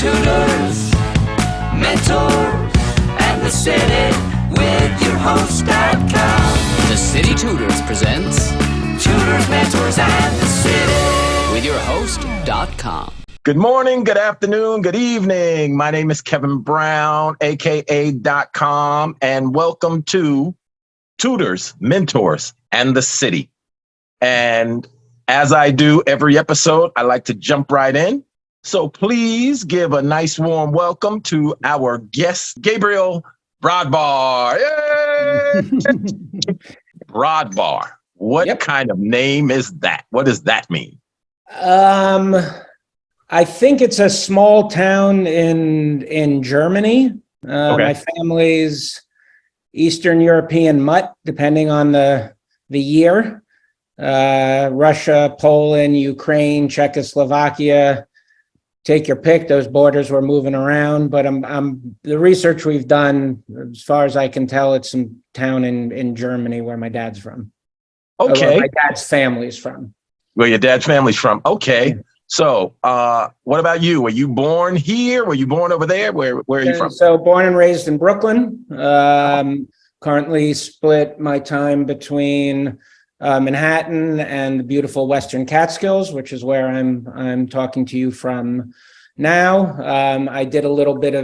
tutors, mentors, and the city with your host.com. The City Tutors presents Tutors, mentors, and the city with your host.com. Good morning, good afternoon, good evening. My name is Kevin Brown, aka .com, and welcome to Tutors, Mentors, and the City. And as I do every episode, I like to jump right in. So please give a nice warm welcome to our guest, Gabriel Brodbar. Yay! Brodbar. What kind of name is that? What does that mean? I think it's a small town in Germany. Okay. My family's Eastern European mutt, depending on the year. Russia, Poland, Ukraine, Czechoslovakia. Take your pick. Those borders were moving around, but the research we've done, as far as I can tell, it's some town in Germany where my dad's from. Okay. Where my dad's family's from. Where your dad's family's from. Okay. So, what about you? Were you born here? Were you born over there? Where are you from? So, born and raised in Brooklyn. Currently split my time between Manhattan and the beautiful Western Catskills, which is where I'm talking to you from now. I did spent a little bit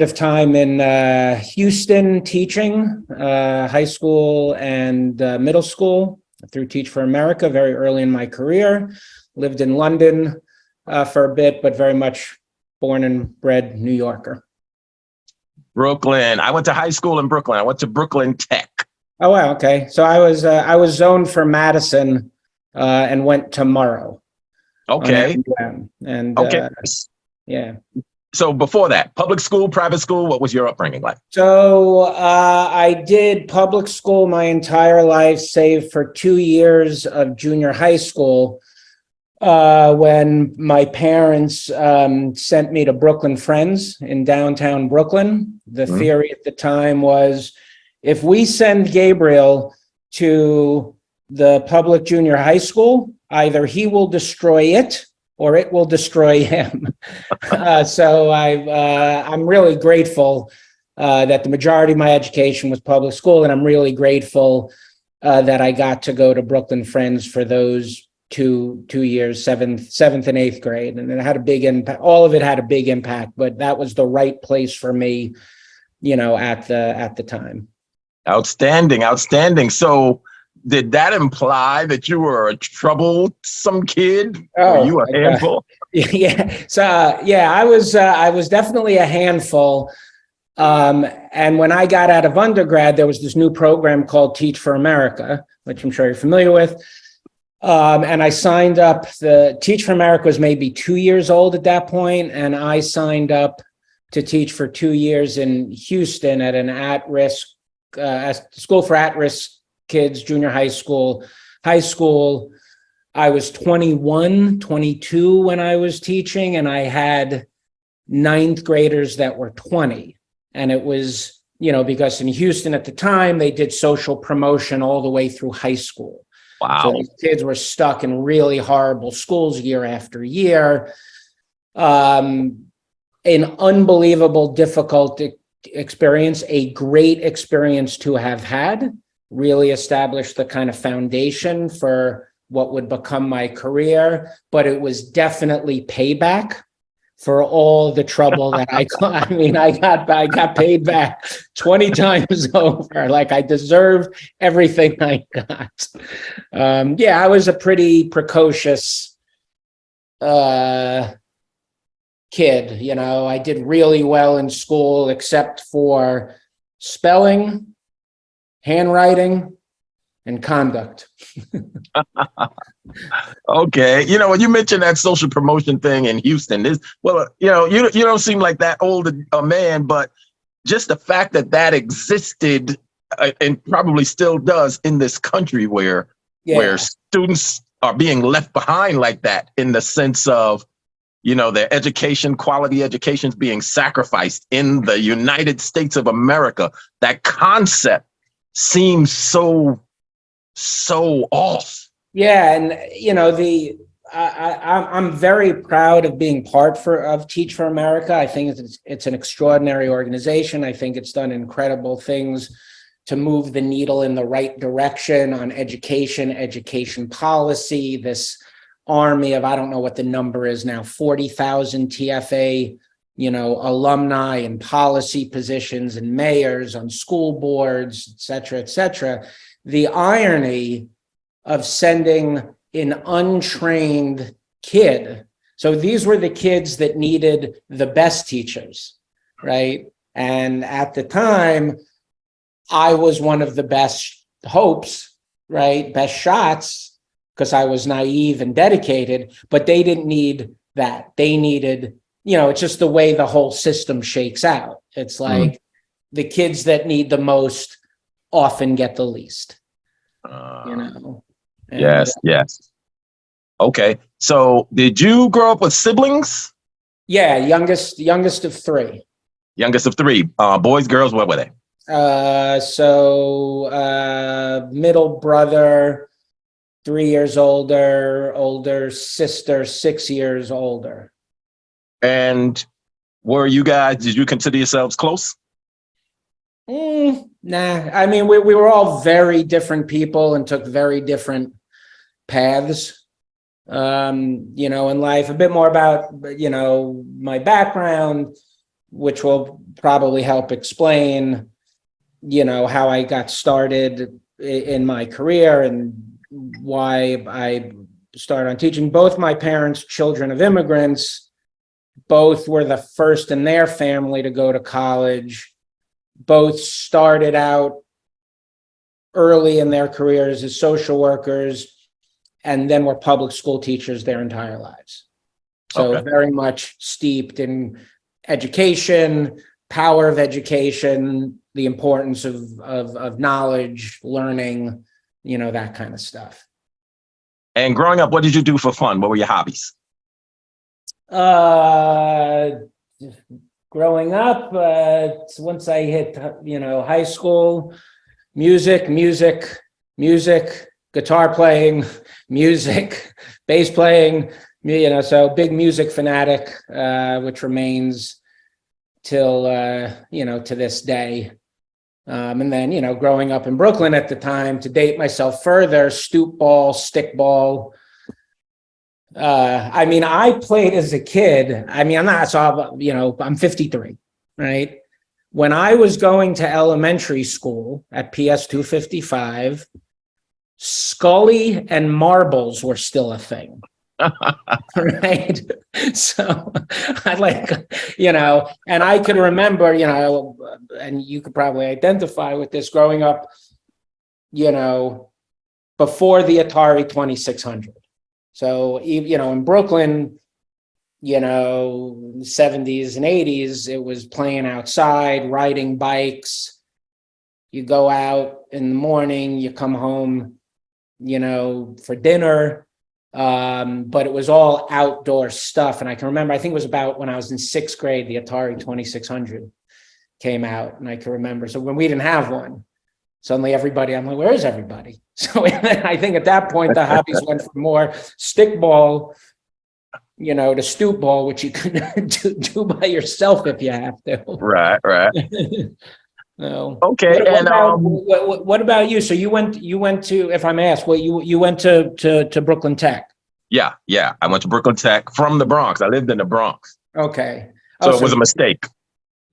of time in Houston teaching high school and middle school through Teach for America very early in my career. Lived in London for a bit, but very much born and bred New Yorker. Brooklyn. I went to high school in Brooklyn. I went to Brooklyn Tech. Oh, wow. Okay. So I was zoned for Madison and went to Morrow. Okay. Okay. Yeah. So before that, public school, private school, what was your upbringing like? So I did public school my entire life, save for 2 years of junior high school, when my parents sent me to Brooklyn Friends in downtown Brooklyn. The theory at the time was, if we send Gabriel to the public junior high school, either he will destroy it or it will destroy him. So I'm really grateful that the majority of my education was public school, and I'm really grateful that I got to go to Brooklyn Friends for those two years, seventh and eighth grade, and it had a big impact. All of it had a big impact, but that was the right place for me, at the time. Outstanding. So did that imply that you were a troublesome kid? Oh, were you a handful? Yeah. So I was definitely a handful. And when I got out of undergrad, there was this new program called Teach for America, which I'm sure you're familiar with. And I signed up. The Teach for America was maybe 2 years old at that point, and I signed up to teach for 2 years in Houston at an at-risk school for at-risk kids, junior high school. I was 21, 22 when I was teaching, and I had ninth graders that were 20. And it was, because in Houston at the time, they did social promotion all the way through high school. Wow. So these kids were stuck in really horrible schools year after year. An unbelievable, difficult experience, a great experience to have had, really established the kind of foundation for what would become my career, but it was definitely payback for all the trouble that I got paid back 20 times over. Like, I deserved everything I got. I was a pretty precocious kid. I did really well in school, except for spelling, handwriting, and conduct. Okay. When you mentioned that social promotion thing in Houston, you don't seem like that old a man, but just the fact that existed and probably still does in this country where students are being left behind like that, in the sense of, their education, quality education is being sacrificed in the United States of America. That concept seems so off. Yeah, and I'm very proud of being of Teach for America. I think it's an extraordinary organization. I think it's done incredible things to move the needle in the right direction on education policy. This army of, I don't know what the number is now, 40,000 TFA, alumni and policy positions and mayors on school boards, et cetera, et cetera. The irony of sending an untrained kid. So these were the kids that needed the best teachers, right? And at the time, I was one of the best hopes, right? Best shots, because I was naive and dedicated, but they didn't need that. They needed, it's just the way the whole system shakes out. It's like the kids that need the most often get the least, And, Yes. Okay. So did you grow up with siblings? Yeah, youngest of three. Youngest of three. Boys, girls, what were they? Middle brother, 3 years older sister, 6 years older. And did you consider yourselves close? Nah, I mean, we were all very different people and took very different paths, in life. A bit more about, my background, which will probably help explain, how I got started in my career and why I started on teaching. Both my parents, children of immigrants, both were the first in their family to go to college. Both started out early in their careers as social workers and then were public school teachers their entire lives. So very much steeped in education, power of education, the importance of knowledge, learning, that kind of stuff. And growing up, what did you do for fun? What were your hobbies? Growing up, once I hit, high school, music, guitar playing, music, bass playing, so big music fanatic, which remains till, to this day. And then, growing up in Brooklyn at the time, to date myself further, stoop ball, stick ball. I played as a kid. I'm 53, right? When I was going to elementary school at PS 255, Scully and marbles were still a thing. Right. So and I could remember, and you could probably identify with this growing up, before the Atari 2600. So, in Brooklyn, 70s and 80s, it was playing outside, riding bikes. You go out in the morning, you come home, for dinner. But it was all outdoor stuff. And I can remember, I think it was about when I was in sixth grade, the Atari 2600 came out. And I can remember, so when we didn't have one, suddenly I'm like, where is everybody? So I think at that point, the hobbies went from more stickball, to stoop ball, which you can do by yourself if you have to. Right. No. Okay. What about you? So you went to, if I may ask, you went to Brooklyn Tech? Yeah. I went to Brooklyn Tech from the Bronx. I lived in the Bronx. Okay. So it was a mistake.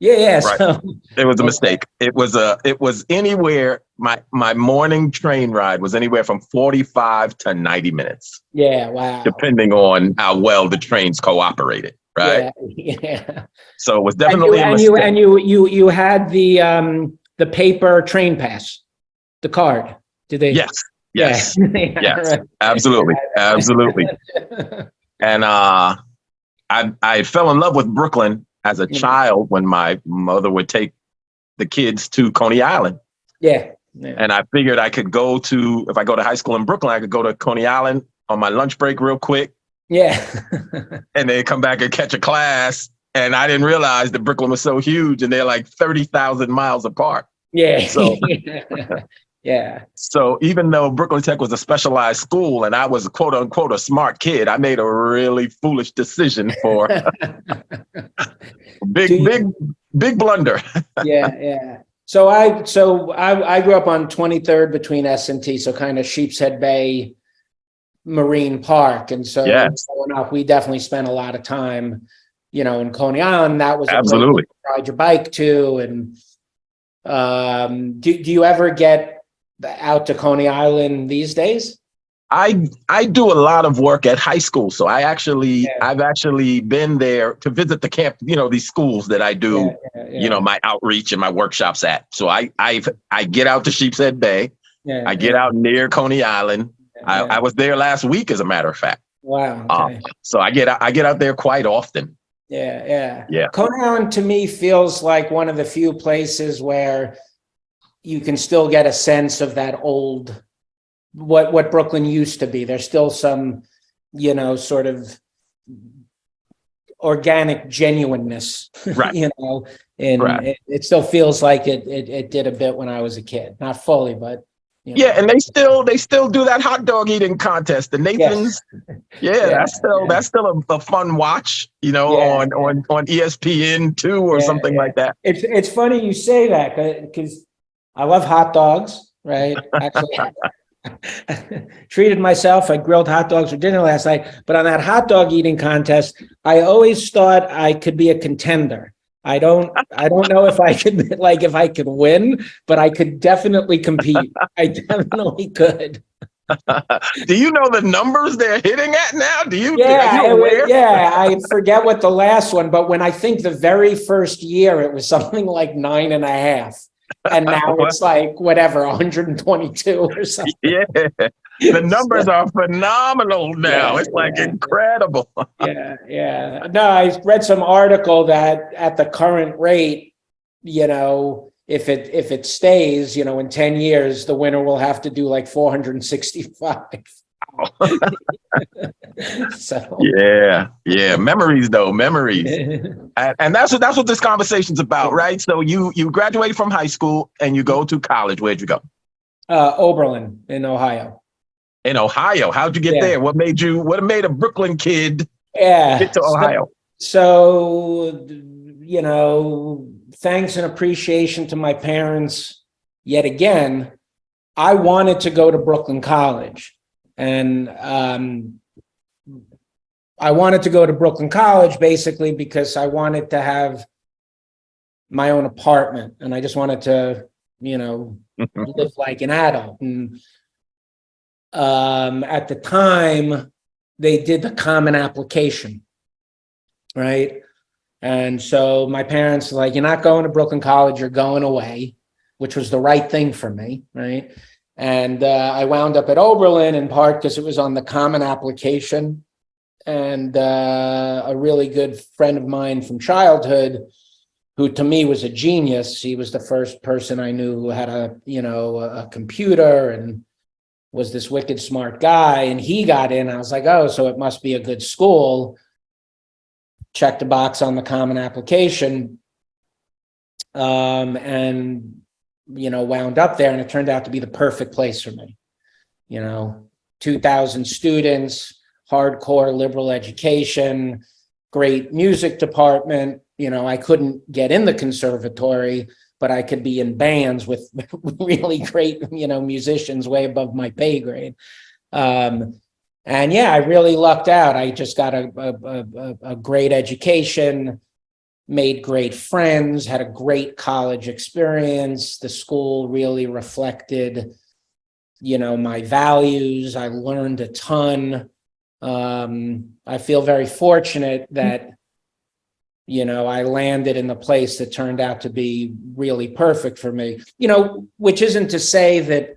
Yeah. Right. So, it was a mistake. It was anywhere. My morning train ride was anywhere from 45 to 90 minutes. Yeah. Wow. Depending on how well the trains cooperated. Right. Yeah. So it was definitely a mistake. And you had the paper train pass, the card. Did they? Yes. Yes. Right. Absolutely. And I fell in love with Brooklyn as a child when my mother would take the kids to Coney Island. Yeah. And I figured I could if I go to high school in Brooklyn, I could go to Coney Island on my lunch break real quick. Yeah. And then come back and catch a class. And I didn't realize that Brooklyn was so huge and they're like 30,000 miles apart. Yeah. So Yeah. So even though Brooklyn Tech was a specialized school and I was quote unquote a smart kid, I made a really foolish decision for Do big you, big blunder. yeah, yeah. So I grew up on 23rd between S and T, so kind of Sheepshead Bay, Marine Park. And so Yes, growing up, we definitely spent a lot of time, in Coney Island. That was a place to absolutely. ride your bike to. And do you ever get out to Coney Island these days? I do a lot of work at high school, so Yeah, I've actually been there to visit the camp, these schools that I yeah, do, yeah, yeah, my outreach and my workshops at. So I get out to Sheepshead Bay, yeah, I get yeah, out near Coney Island. yeah. I was there last week, as a matter of fact. Wow. Um, Okay. so I get out there quite often. Yeah, yeah. Yeah, Coney Island to me feels like one of the few places where you can still get a sense of that old what Brooklyn used to be. There's still some, sort of organic genuineness, right, and right. it still feels like it did a bit when I was a kid. Not fully, but Yeah, and they still do that hot dog eating contest. The yes. Nathan's. Yeah, Yeah, yeah, that's still a fun watch, yeah, on ESPN two or yeah, something yeah. like that. It's funny you say that because I love hot dogs, right? Actually, treated myself. I grilled hot dogs for dinner last night, but on that hot dog eating contest, I always thought I could be a contender. I don't know if I could like if I could win, but I could definitely compete. I definitely could. Do you know the numbers they're hitting at now? Are you Yeah, aware? yeah. I forget what the last one, but when I think the very first year it was something like 9.5. And now it's like whatever, 122 or something. Yeah, the numbers So, are phenomenal now. yeah, It's like yeah. incredible. Yeah, yeah. No, I read some article that at the current rate, if it stays, in 10 years, the winner will have to do like 465. So Yeah, yeah. Memories though, memories. And that's what this conversation's about, right? So you graduated from high school and you go to college. Where'd you go? Oberlin in Ohio. In Ohio. How'd you get Yeah. there? What made a Brooklyn kid Yeah. get to Ohio? So, thanks and appreciation to my parents yet again. I wanted to go to Brooklyn College. And I wanted to go to Brooklyn College basically because I wanted to have my own apartment and I just wanted to, live like an adult. And at the time, they did the common application, right? And so my parents were like, you're not going to Brooklyn College, you're going away, which was the right thing for me, right? And I wound up at Oberlin in part because it was on the common application. And a really good friend of mine from childhood, who to me was a genius. He was the first person I knew who had a computer and was this wicked smart guy. And he got in. I was like, oh, so it must be a good school. Checked the box on the common application, and wound up there. And it turned out to be the perfect place for me. 2,000 students, hardcore liberal education, great music department. I couldn't get in the conservatory, but I could be in bands with really great, musicians way above my pay grade. And yeah, I really lucked out. I just got a great education, made great friends, had a great college experience. The school really reflected, my values. I learned a ton. I feel very fortunate that, I landed in the place that turned out to be really perfect for me, which isn't to say that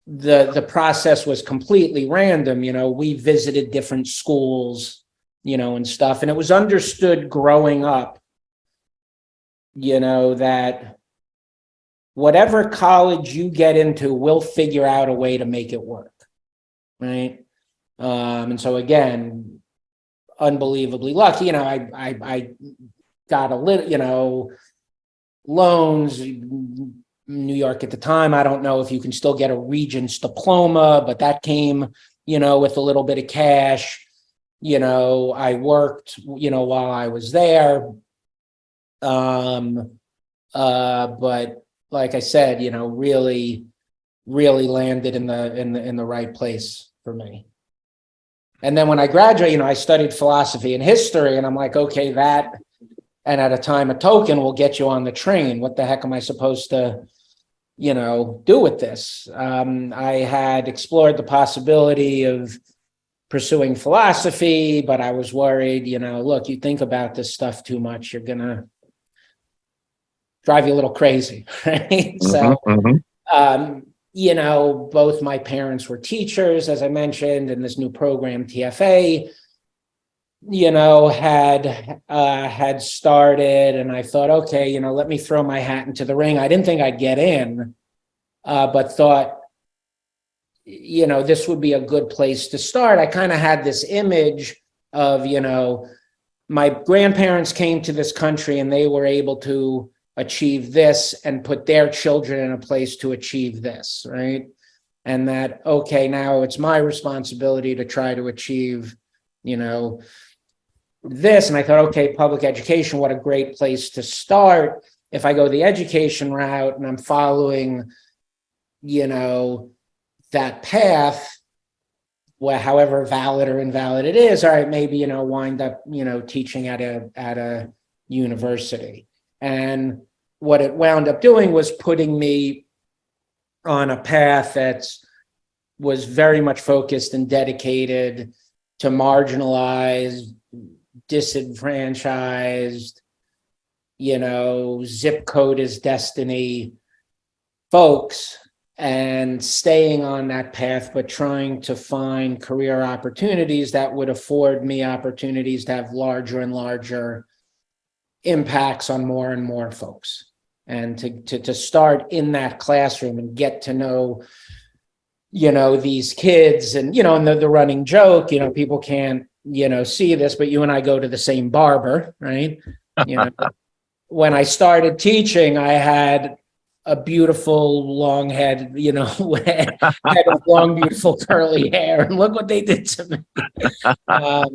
the process was completely random. We visited different schools, and stuff. And it was understood growing up, that whatever college you get into, we'll figure out a way to make it work. Right. And so again, unbelievably lucky, I got a little, loans, New York at the time. I don't know if you can still get a Regents diploma, but that came, with a little bit of cash. I worked, while I was there. But like I said, really, really landed in the right place for me. And then when I graduated, I studied philosophy and history, and I'm like, okay, that, and at a time, a token will get you on the train. What the heck am I supposed to, do with this? I had explored the possibility of pursuing philosophy, but I was worried, look, you think about this stuff too much, you're gonna drive you a little crazy, right? So, both my parents were teachers, as I mentioned, and this new program, TFA, had started, and I thought, okay, let me throw my hat into the ring. I didn't think I'd get in, but thought, this would be a good place to start. I kind of had this image of, my grandparents came to this country and they were able to achieve this and put their children in a place to achieve this, right? And that, okay, now it's my responsibility to try to achieve, this. And I thought, okay, public education, what a great place to start. If I go the education route and I'm following, that path, well, however valid or invalid it is, all right, maybe, wind up, teaching at a university. And what it wound up doing was putting me on a path that was very much focused and dedicated to marginalized, disenfranchised, zip code is destiny folks, and staying on that path, but trying to find career opportunities that would afford me opportunities to have larger and larger impacts on more and more folks. And to start in that classroom and get to know, these kids, and, and the running joke, people can't, see this, but you and I go to the same barber, right? When I started teaching, I had a beautiful long head, head of long, beautiful curly hair, and look what they did to me. But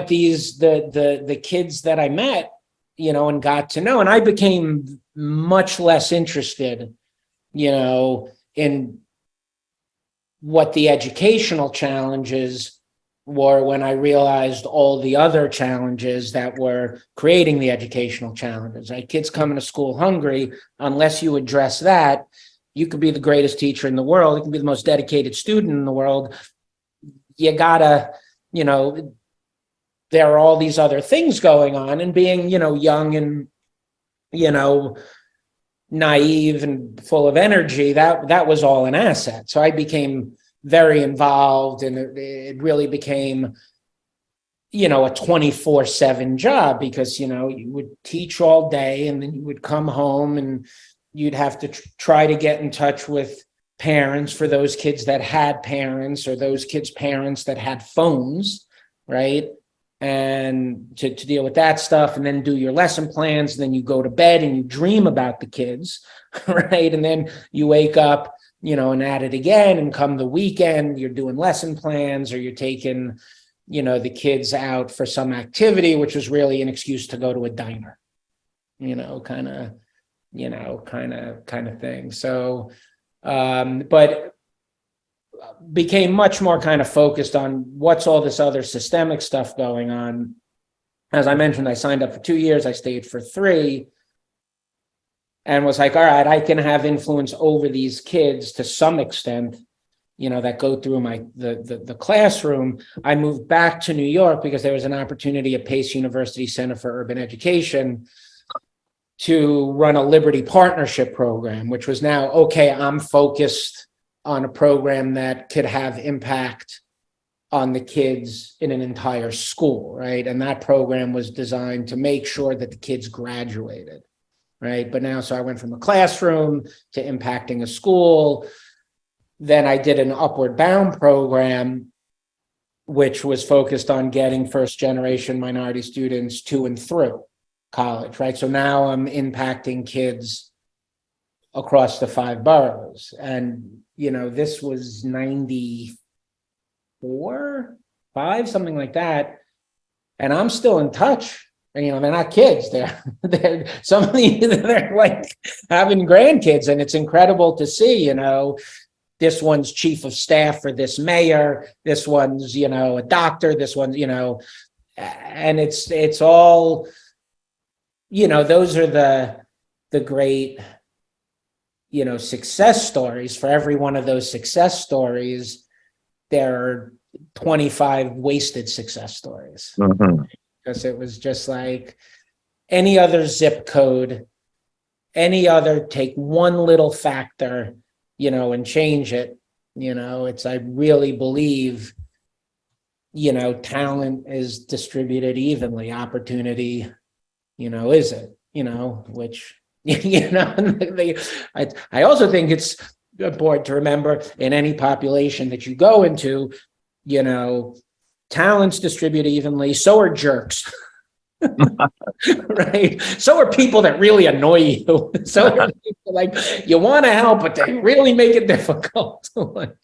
the kids that I met, and got to know, and I became much less interested, in what the educational challenges were when I realized all the other challenges that were creating the educational challenges. Right? Kids coming to school hungry, unless you address that, you could be the greatest teacher in the world, you can be the most dedicated student in the world. You gotta, there are all these other things going on, and being, young and, naive and full of energy, that was all an asset. So I became very involved, and it really became, a 24/7 job, because, you would teach all day, and then you would come home and you'd have to try to get in touch with parents for those kids that had parents, or those kids' parents that had phones, right? And to deal with that stuff, and then do your lesson plans, and then you go to bed and you dream about the kids, right? And then you wake up, and at it again, and come the weekend, you're doing lesson plans, or you're taking, the kids out for some activity, which was really an excuse to go to a diner, kind of thing. So, but became much more kind of focused on what's all this other systemic stuff going on. As I mentioned, I signed up for 2 years, I stayed for 3, and was like, all right, I can have influence over these kids to some extent, that go through the classroom. I moved back to New York because there was an opportunity at Pace University Center for Urban Education to run a Liberty Partnership program, which was now, okay, I'm focused on a program that could have impact on the kids in an entire school, right? And that program was designed to make sure that the kids graduated, right? But now, so I went from a classroom to impacting a school. Then I did an Upward Bound program, which was focused on getting first-generation minority students to and through college, right? So now I'm impacting kids across the 5 boroughs. And, this was 94, 5, something like that. And I'm still in touch. And, they're not kids. They're some of they're like having grandkids, and it's incredible to see, this one's chief of staff for this mayor, this one's, a doctor, this one's, and it's all, those are the great, success stories. For every one of those success stories, there are 25 wasted success stories. Mhm. Because it was just like any other zip code, take one little factor, and change it. I really believe, talent is distributed evenly, opportunity, isn't, which, I also think it's important to remember in any population that you go into, talent's distributed evenly, so are jerks. Right? So are people that really annoy you. So are people like you want to help, but they really make it difficult. So.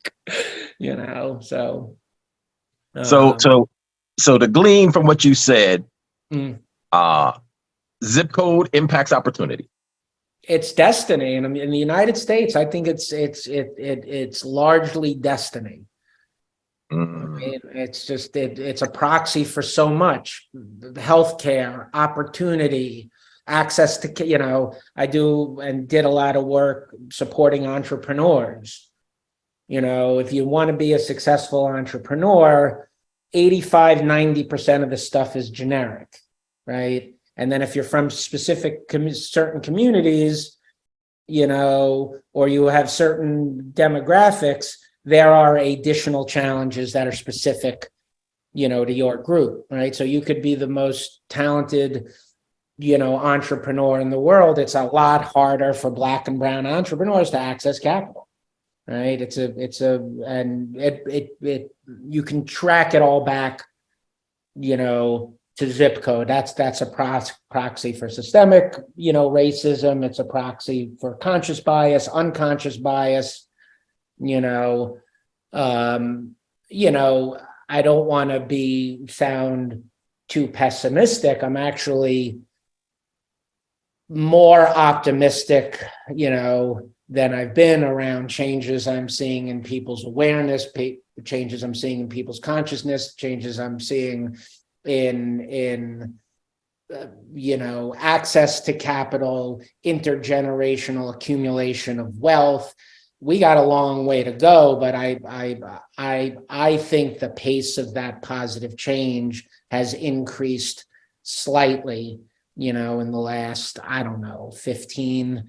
So to glean from what you said, Mm. zip code impacts opportunity. It's destiny, and in the United States, I think it's largely destiny. It's a proxy for so much: healthcare, opportunity, access to, I do and did a lot of work supporting entrepreneurs. If you want to be a successful entrepreneur, 85-90% of the stuff is generic, right? And then if you're from specific certain communities, or you have certain demographics, there are additional challenges that are specific, to your group, right? So you could be the most talented, entrepreneur in the world. It's a lot harder for Black and brown entrepreneurs to access capital, right? You can track it all back, to zip code. That's a proxy for systemic, racism. It's a proxy for conscious bias, unconscious bias. I don't want to sound too pessimistic. I'm actually more optimistic, than I've been around changes I'm seeing in people's awareness, changes I'm seeing in people's consciousness, changes I'm seeing in access to capital, intergenerational accumulation of wealth. We got a long way to go, but I think the pace of that positive change has increased slightly, in the last, 15,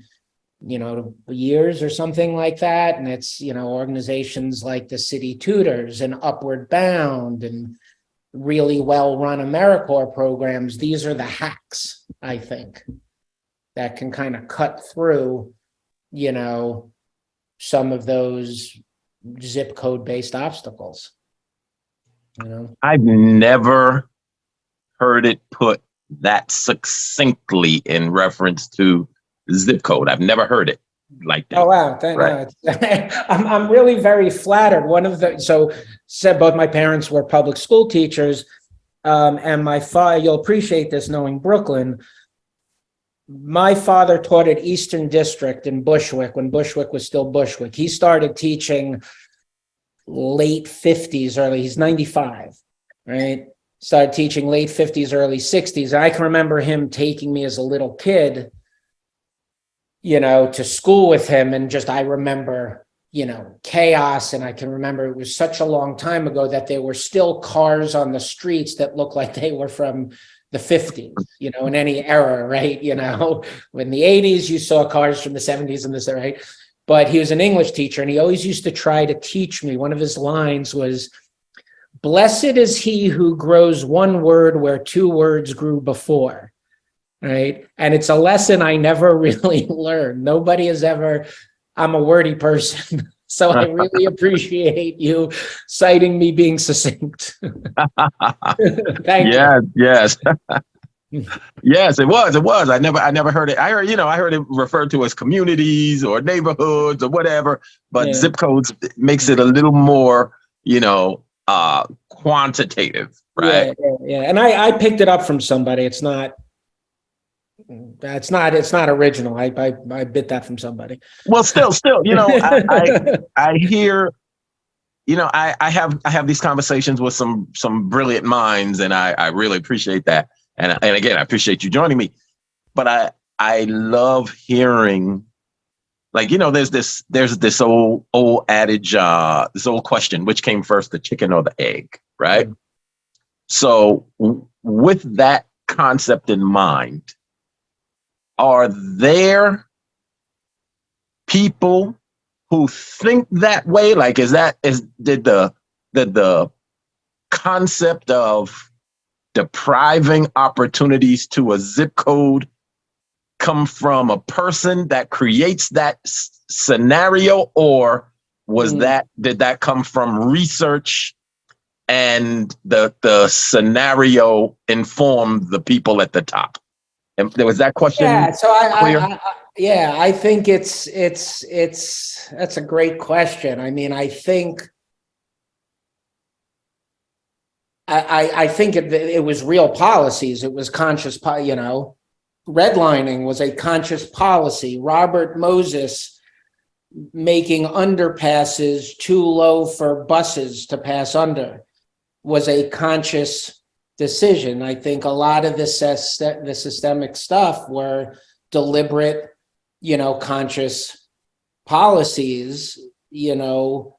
years or something like that. And it's, organizations like the City Tutors and Upward Bound and really well-run AmeriCorps programs. These are the hacks, I think, that can kind of cut through, some of those zip code based obstacles. I've never heard it put that succinctly in reference to zip code. I've never heard it like that. Oh wow! Right. I'm really very flattered. Said both my parents were public school teachers, and my father. You'll appreciate this knowing Brooklyn. My father taught at Eastern District in Bushwick when Bushwick was still Bushwick. He started teaching late 50s, early. He's 95, right? Started teaching late 50s, early 60s. And I can remember him taking me as a little kid, to school with him. And I remember, chaos. And I can remember it was such a long time ago that there were still cars on the streets that looked like they were from the 50s, in any era, right? In the 80s, you saw cars from the 70s and this, right? But he was an English teacher, and he always used to try to teach me. One of his lines was, "Blessed is he who grows one word where two words grew before," right? And it's a lesson I never really learned. Nobody has ever, I'm a wordy person. So I really appreciate you citing me being succinct. Thank you. Yes. Yes, it was. It was. I never heard it. I heard it referred to as communities or neighborhoods or whatever, but Yeah. zip codes makes it a little more, quantitative, right? Yeah. And I picked it up from somebody. It's not original. I bit that from somebody. Well, still, I hear, I have these conversations with some brilliant minds, and I really appreciate that. And again, I appreciate you joining me. But I love hearing, like, there's this old adage, this old question: which came first, the chicken or the egg, right? Mm. So with that concept in mind, are there people who think that way? Like, did the concept of depriving opportunities to a zip code come from a person that creates that scenario, or did that come from research and the scenario informed the people at the top? And there was that question. Yeah, so I think that's a great question. I mean, I think it was real policies. It was conscious, redlining was a conscious policy. Robert Moses making underpasses too low for buses to pass under was a conscious decision. I think a lot of the systemic stuff were deliberate, conscious policies,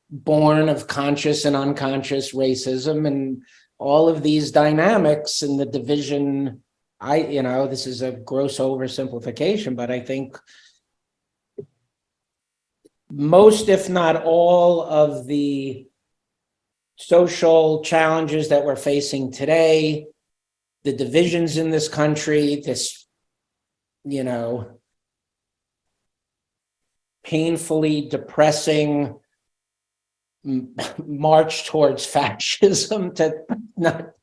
born of conscious and unconscious racism and all of these dynamics and the division. This is a gross oversimplification, but I think most, if not all, of the social challenges that we're facing today, the divisions in this country, this, painfully depressing march towards fascism that the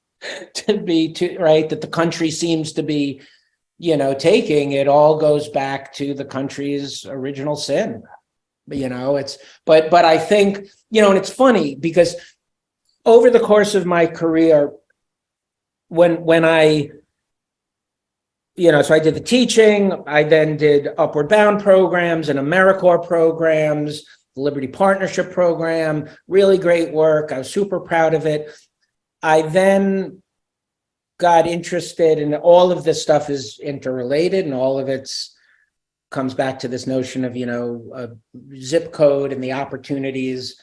country seems to be, taking, it all goes back to the country's original sin. But I think, and it's funny because over the course of my career, when I, so I did the teaching, I then did Upward Bound programs and AmeriCorps programs, the Liberty Partnership program, really great work. I was super proud of it. I then got interested in all of this stuff is interrelated, and all of it's comes back to this notion of, a zip code and the opportunities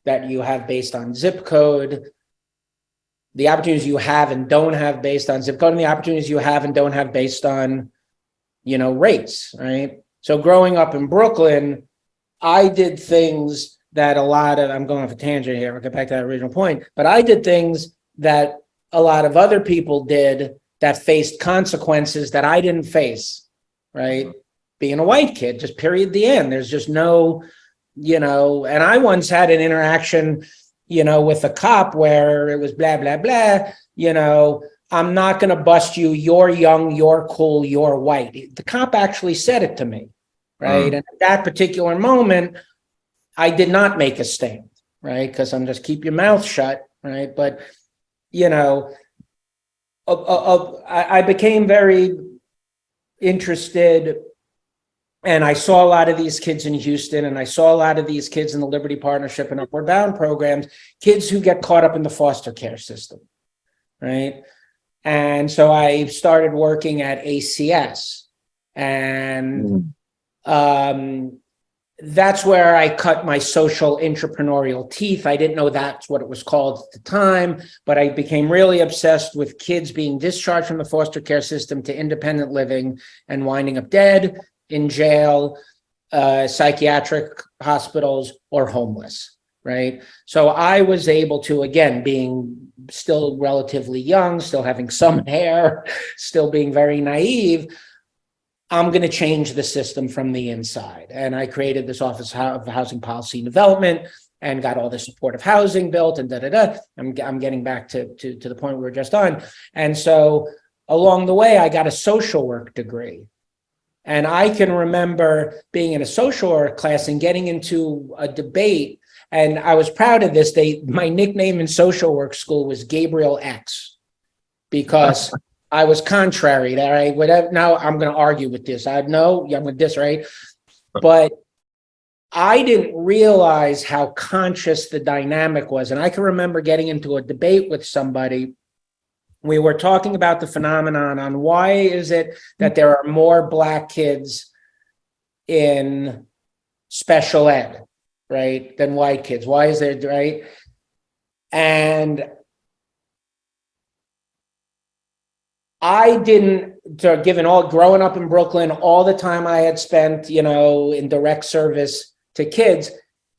that you have based on zip code, the opportunities you have and don't have based on zip code, and the opportunities you have and don't have based on, race, right? So growing up in Brooklyn, I did things that I'm going off a tangent here, I'll get back to that original point, but I did things that a lot of other people did that faced consequences that I didn't face, right? Being a white kid, just period, the end. There's just no, and I once had an interaction, with a cop where it was blah, blah, blah, I'm not going to bust you. You're young, you're cool, you're white. The cop actually said it to me, right? And at that particular moment, I did not make a stand, right? Because I'm just keep your mouth shut, right? But, I became very interested, and I saw a lot of these kids in Houston, and I saw a lot of these kids in the Liberty Partnership and Upward Bound programs, kids who get caught up in the foster care system, right? And so I started working at ACS, and that's where I cut my social entrepreneurial teeth. I didn't know that's what it was called at the time, but I became really obsessed with kids being discharged from the foster care system to independent living and winding up dead, in jail, psychiatric hospitals, or homeless, right? So I was able to, again, being still relatively young, still having some hair, still being very naive, I'm going to change the system from the inside. And I created this Office of Housing Policy and Development and got all the supportive housing built and I'm getting back to the point we were just on. And so along the way, I got a social work degree. And I can remember being in a social work class and getting into a debate. And I was proud of this. My nickname in social work school was Gabriel X, because I was contrary. All right, whatever. Now I'm going to argue with this. I'm with this, right? But I didn't realize how conscious the dynamic was. And I can remember getting into a debate with somebody. We were talking about the phenomenon on why is it that there are more Black kids in special ed, right, than white kids? Why is there, right? And I didn't, growing up in Brooklyn, all the time I had spent, in direct service to kids,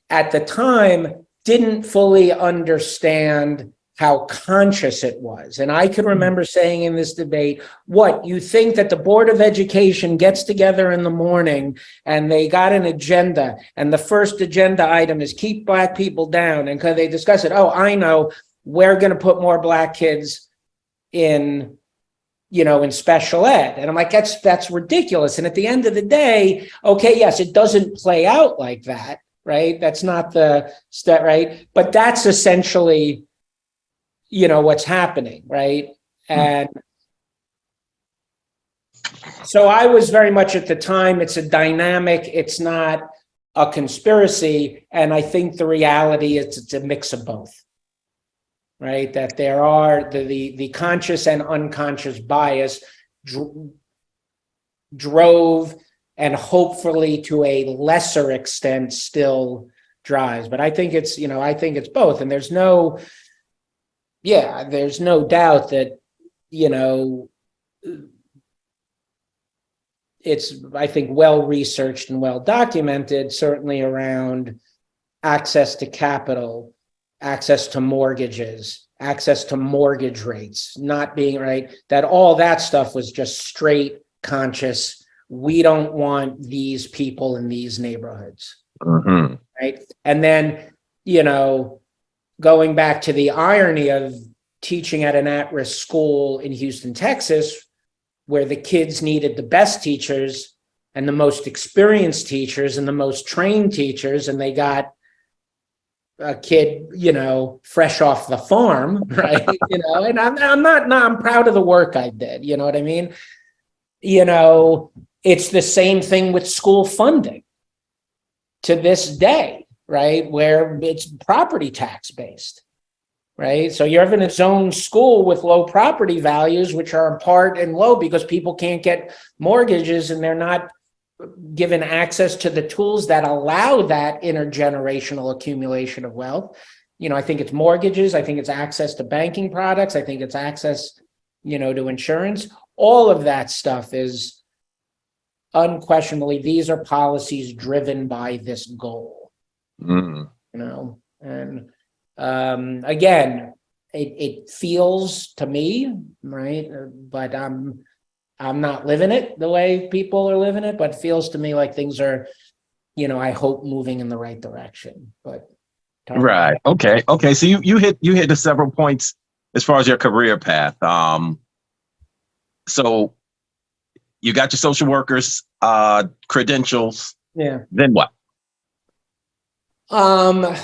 at the time, didn't fully understand how conscious it was. And I can remember saying in this debate, what, you think that the Board of Education gets together in the morning and they got an agenda, and the first agenda item is keep Black people down, and they discuss it, oh, I know, we're going to put more Black kids in special ed. And I'm like, that's ridiculous. And at the end of the day, okay, yes, it doesn't play out like that, right? That's not the step, right? But that's essentially what's happening, right? And so I was very much at the time, it's a dynamic, it's not a conspiracy. And I think the reality is it's a mix of both, right? That there are the conscious and unconscious bias drove, and hopefully to a lesser extent still drives. But I think it's both. And there's no doubt that, it's, I think, well researched and well documented, certainly around access to capital, access to mortgages, access to mortgage rates, not being right, that all that stuff was just straight conscious. We don't want these people in these neighborhoods. Mm-hmm. Right. And then, going back to the irony of teaching at an at-risk school in Houston, Texas, where the kids needed the best teachers and the most experienced teachers and the most trained teachers, and they got a kid, fresh off the farm, right? And I'm proud of the work I did. You know what I mean? It's the same thing with school funding to this day, right? Where it's property tax based, right? So you're in its own school with low property values, which are in part and low because people can't get mortgages and they're not given access to the tools that allow that intergenerational accumulation of wealth. I think it's mortgages. I think it's access to banking products. I think it's access, to insurance. All of that stuff is unquestionably, these are policies driven by this goal, and again, it feels to me, right, but I'm not living it the way people are living it, but it feels to me like things are, I hope, moving in the right direction. But right, okay. So you hit the several points as far as your career path. So you got your social workers credentials. Yeah. Then what? I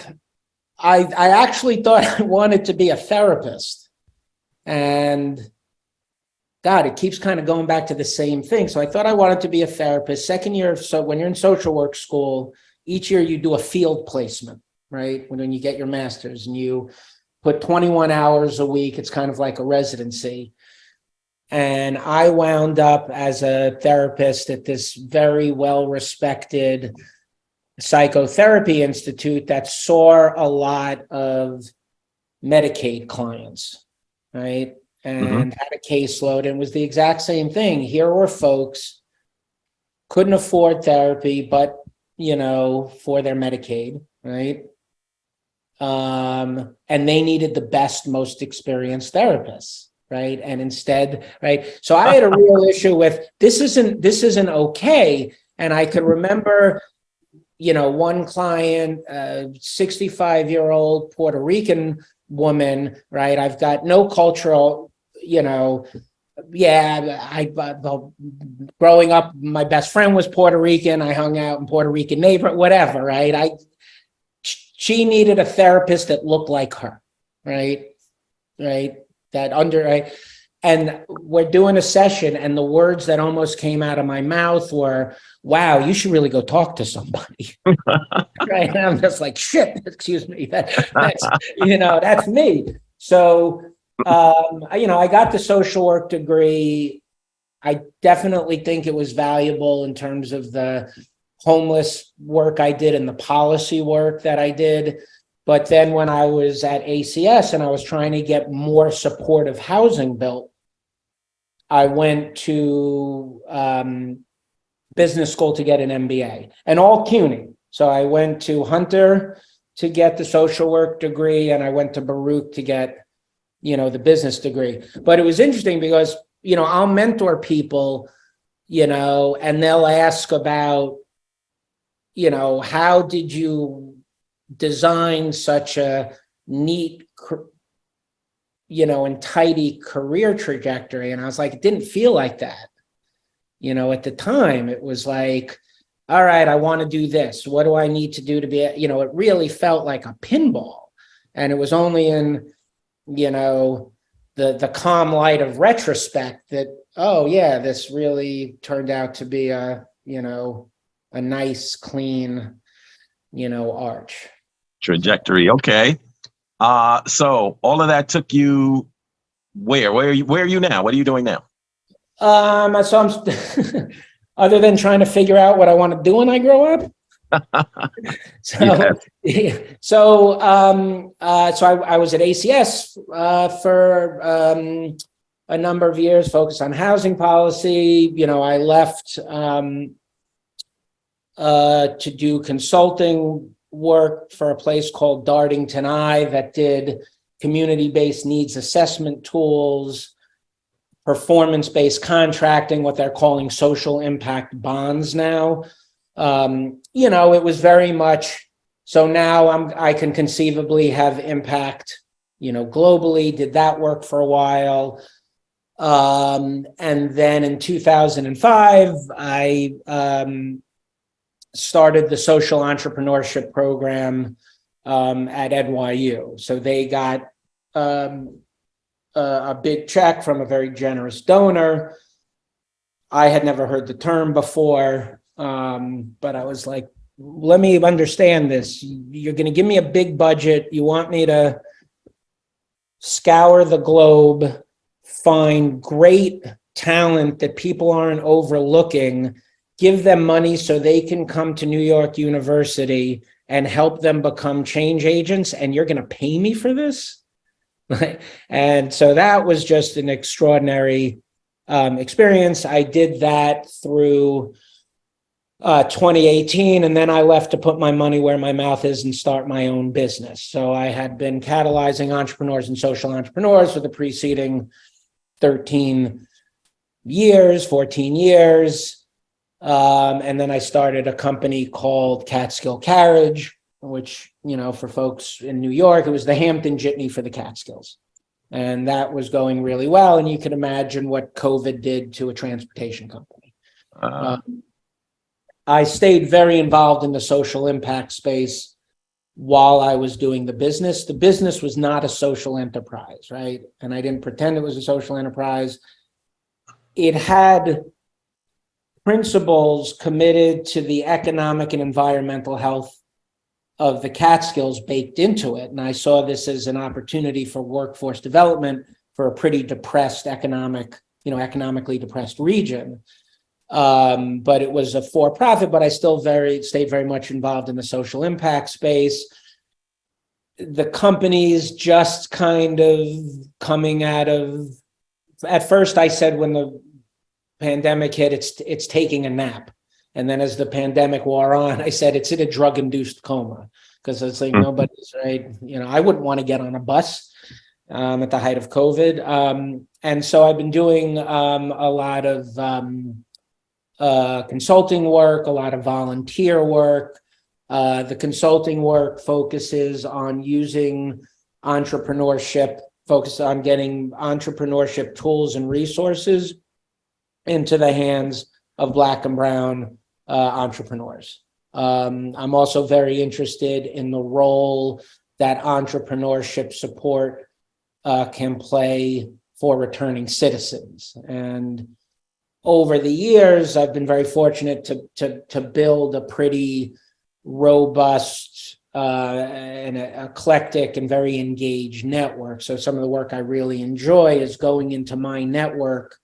actually thought I wanted to be a therapist, and God, it keeps kind of going back to the same thing. So I thought I wanted to be a therapist. Second year, so when you're in social work school, each year you do a field placement, right? When you get your master's and you put 21 hours a week, it's kind of like a residency. And I wound up as a therapist at this very well-respected psychotherapy institute that saw a lot of Medicaid clients, right? And had a caseload, and was the exact same thing. Here were folks couldn't afford therapy, but for their Medicaid, right? And they needed the best, most experienced therapists, right? And instead, right? So I had a real issue with this isn't okay. And I could remember, one client, 65-year-old Puerto Rican woman, right? I've got no cultural, yeah, well, growing up, my best friend was Puerto Rican. I hung out in Puerto Rican neighborhood, whatever, right? She needed a therapist that looked like her, right? Right. Right. And we're doing a session, and the words that almost came out of my mouth were, wow, you should really go talk to somebody. Right. And I'm just like, shit, excuse me. That's me. So, I got the social work degree. I definitely think it was valuable in terms of the homeless work I did and the policy work that I did. But then when I was at ACS and I was trying to get more supportive housing built, I went to business school to get an MBA, and all CUNY. So I went to Hunter to get the social work degree, and I went to Baruch to get, the business degree. But it was interesting because, I'll mentor people, and they'll ask about, how did you design such a neat, and tidy career trajectory? And I was like, it didn't feel like that. At the time, it was like, all right, I want to do this. What do I need to do to be, it really felt like a pinball. And it was only in, the calm light of retrospect that, oh yeah, this really turned out to be a nice, clean, arch. Trajectory. Okay. So all of that took you where? Where are you now? What are you doing now? So I'm other than trying to figure out what I want to do when I grow up. So I was at ACS for a number of years, focused on housing policy. I left to do consulting work for a place called Dartington I that did community-based needs assessment tools, performance-based contracting, what they're calling social impact bonds now. It was very much, so now I can conceivably have impact, globally, did that work for a while. And then in 2005, I started the social entrepreneurship program at NYU. So they got a big check from a very generous donor. I had never heard the term before, but I was like, let me understand this. You're going to give me a big budget. You want me to scour the globe, find great talent that people aren't overlooking, give them money so they can come to New York University and help them become change agents, and you're going to pay me for this? And so that was just an extraordinary experience. I did that through 2018, and then I left to put my money where my mouth is and start my own business. So I had been catalyzing entrepreneurs and social entrepreneurs for the preceding 14 years. And then I started a company called Catskills Carriage, which, for folks in New York, it was the Hampton Jitney for the Catskills. And that was going really well. And you can imagine what COVID did to a transportation company. I stayed very involved in the social impact space while I was doing the business. The business was not a social enterprise, right? And I didn't pretend it was a social enterprise. It had principles committed to the economic and environmental health of the Catskills baked into it. And I saw this as an opportunity for workforce development for a pretty depressed economically depressed region. But it was a for-profit, but I still stayed very much involved in the social impact space. The company's just kind of coming out of, at first I said when the pandemic hit, it's taking a nap. And then as the pandemic wore on, I said it's in a drug-induced coma, because it's like nobody's right. I wouldn't want to get on a bus at the height of COVID. And so I've been doing a lot of consulting work, a lot of volunteer work. The consulting work focuses on using entrepreneurship focused on getting entrepreneurship tools and resources into the hands of Black and Brown entrepreneurs. I'm also very interested in the role that entrepreneurship support can play for returning citizens. And over the years, I've been very fortunate to build a pretty robust and eclectic and very engaged network. So some of the work I really enjoy is going into my network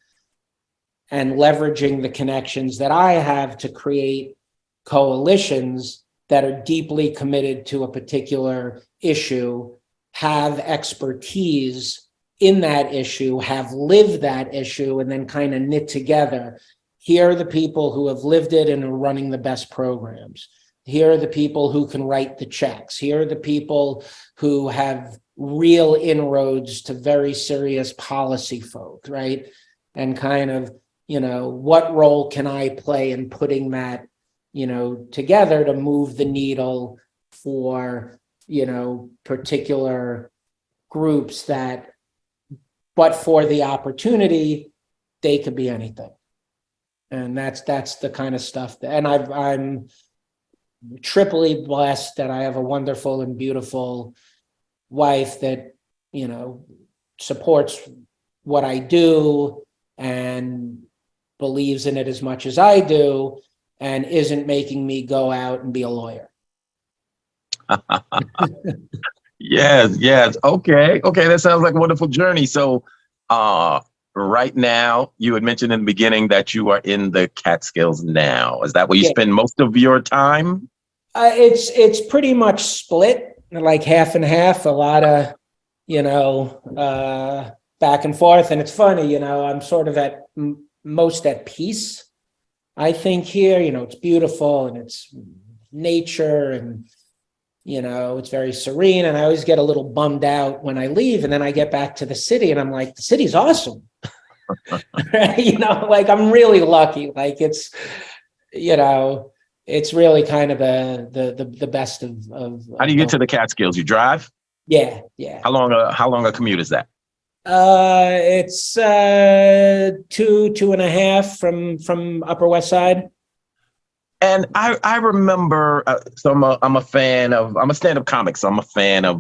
and leveraging the connections that I have to create coalitions that are deeply committed to a particular issue, have expertise in that issue, have lived that issue, and then kind of knit together. Here are the people who have lived it and are running the best programs. Here are the people who can write the checks. Here are the people who have real inroads to very serious policy folks, right? And kind of, what role can I play in putting that, together to move the needle for, particular groups that, but for the opportunity, they could be anything. And that's the kind of stuff that, and I'm triply blessed that I have a wonderful and beautiful wife that, supports what I do and believes in it as much as I do and isn't making me go out and be a lawyer. Yes. Okay. That sounds like a wonderful journey. So, right now, you had mentioned in the beginning that you are in the Catskills now. Is that where you spend most of your time? It's pretty much split, like half and half, a lot of, back and forth. And it's funny, I'm sort of at most at peace, I think, here. It's beautiful and it's nature and, it's very serene. And I always get a little bummed out when I leave. And then I get back to the city and I'm like, the city's awesome. Like I'm really lucky. Like it's really kind of the best of. How do you get to the Catskills? You drive? Yeah. How long a commute is that? It's 2.5 from Upper West Side. And I remember, so I'm a stand-up comic, so I'm a fan of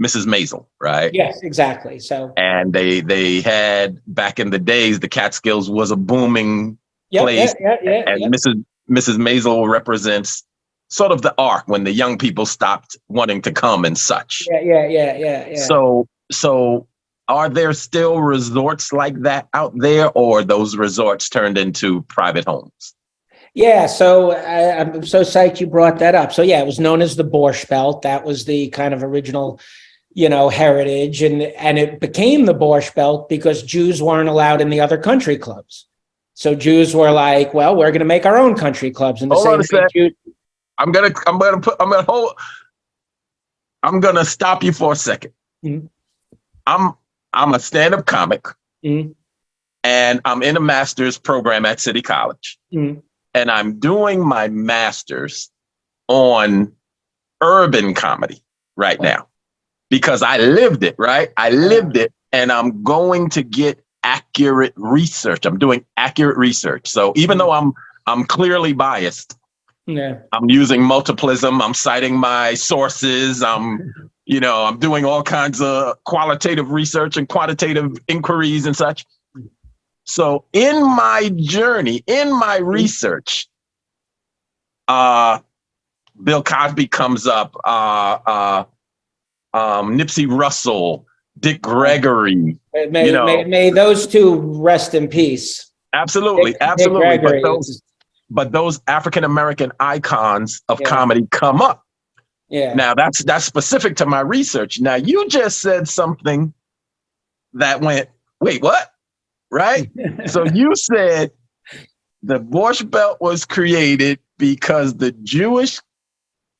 Mrs. Maisel, right? Yes, exactly. So, and they had, back in the days, the Catskills was a booming place, and Mrs. Maisel represents sort of the arc when the young people stopped wanting to come and such. Yeah. So are there still resorts like that out there, or those resorts turned into private homes? Yeah, so I'm so psyched you brought that up. So yeah, it was known as the Borscht Belt. That was the kind of original, heritage, and it became the Borscht Belt because Jews weren't allowed in the other country clubs. So Jews were like, well, we're going to make our own country clubs. And I'm gonna stop you for a second. Mm-hmm. I'm a stand-up comic, mm-hmm. and I'm in a master's program at City College, mm-hmm. and I'm doing my master's on urban comedy right now because I lived it, right? I lived it, and I'm going to get accurate research. I'm doing accurate research. So even though I'm clearly biased, I'm using multiplism. I'm citing my sources. I'm doing all kinds of qualitative research and quantitative inquiries and such. So in my journey, in my research, Bill Cosby comes up, Nipsey Russell, Dick Gregory. May those two rest in peace. Absolutely. But those African-American icons of comedy come up. Yeah. Now that's specific to my research. Now you just said something that went, wait, what? Right? So you said the Borscht Belt was created because the Jewish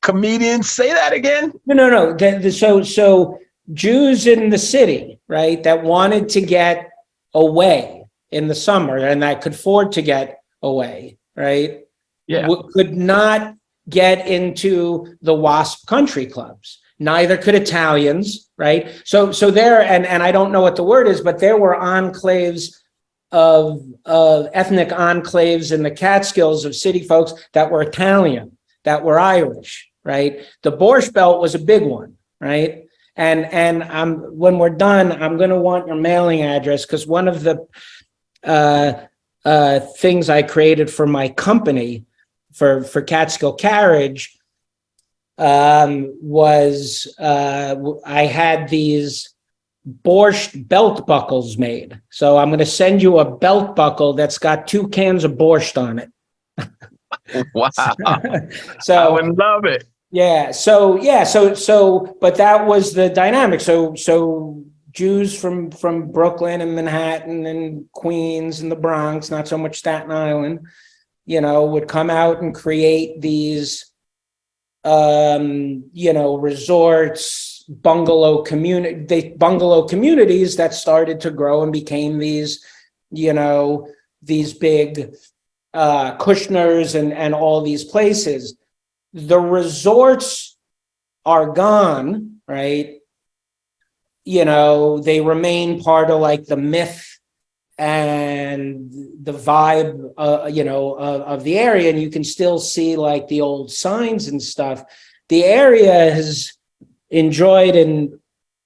comedians, say that again? No. So Jews in the city, right, that wanted to get away in the summer and that could afford to get away, right? Yeah. Could not get into the WASP country clubs. Neither could Italians, right? So there, and I don't know what the word is, but there were enclaves of ethnic enclaves in the Catskills of city folks that were Italian, that were Irish, right? The Borscht Belt was a big one, right? And when we're done, I'm going to want your mailing address, because one of the things I created for my company for Catskill Carriage was I had these borscht belt buckles made. So I'm going to send you a belt buckle that's got 2 cans of borscht on it. Wow. So I would love it. But that was the dynamic. So Jews from Brooklyn and Manhattan and Queens and the Bronx, not so much Staten Island, would come out and create these resorts, bungalow communities that started to grow and became these big Kushners and all these places. The resorts are gone, right? They remain part of like the myth and the vibe, of the area, and you can still see like the old signs and stuff. The area has enjoyed an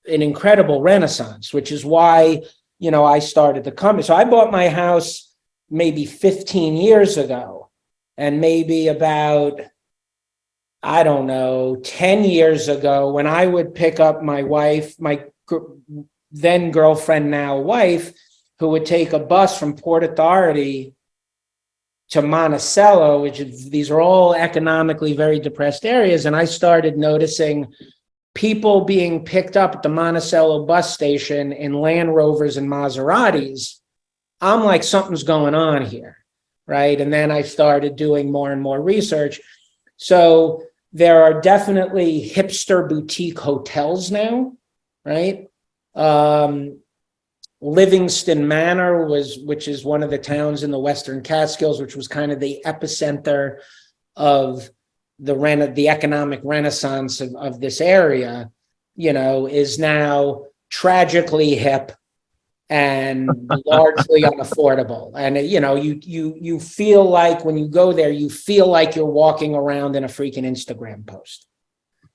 incredible renaissance, which is why, I started the company. So I bought my house maybe 15 years ago, and maybe about, I don't know, 10 years ago, when I would pick up my wife, my then girlfriend, now wife, who would take a bus from Port Authority to Monticello, these are all economically very depressed areas. And I started noticing people being picked up at the Monticello bus station in Land Rovers and Maseratis. I'm like, something's going on here, right? And then I started doing more and more research. So there are definitely hipster boutique hotels now, right? Livingston Manor which is one of the towns in the Western Catskills, which was kind of the epicenter of the economic renaissance of this area, is now tragically hip and largely unaffordable. And you feel like when you go there, you feel like you're walking around in a freaking Instagram post,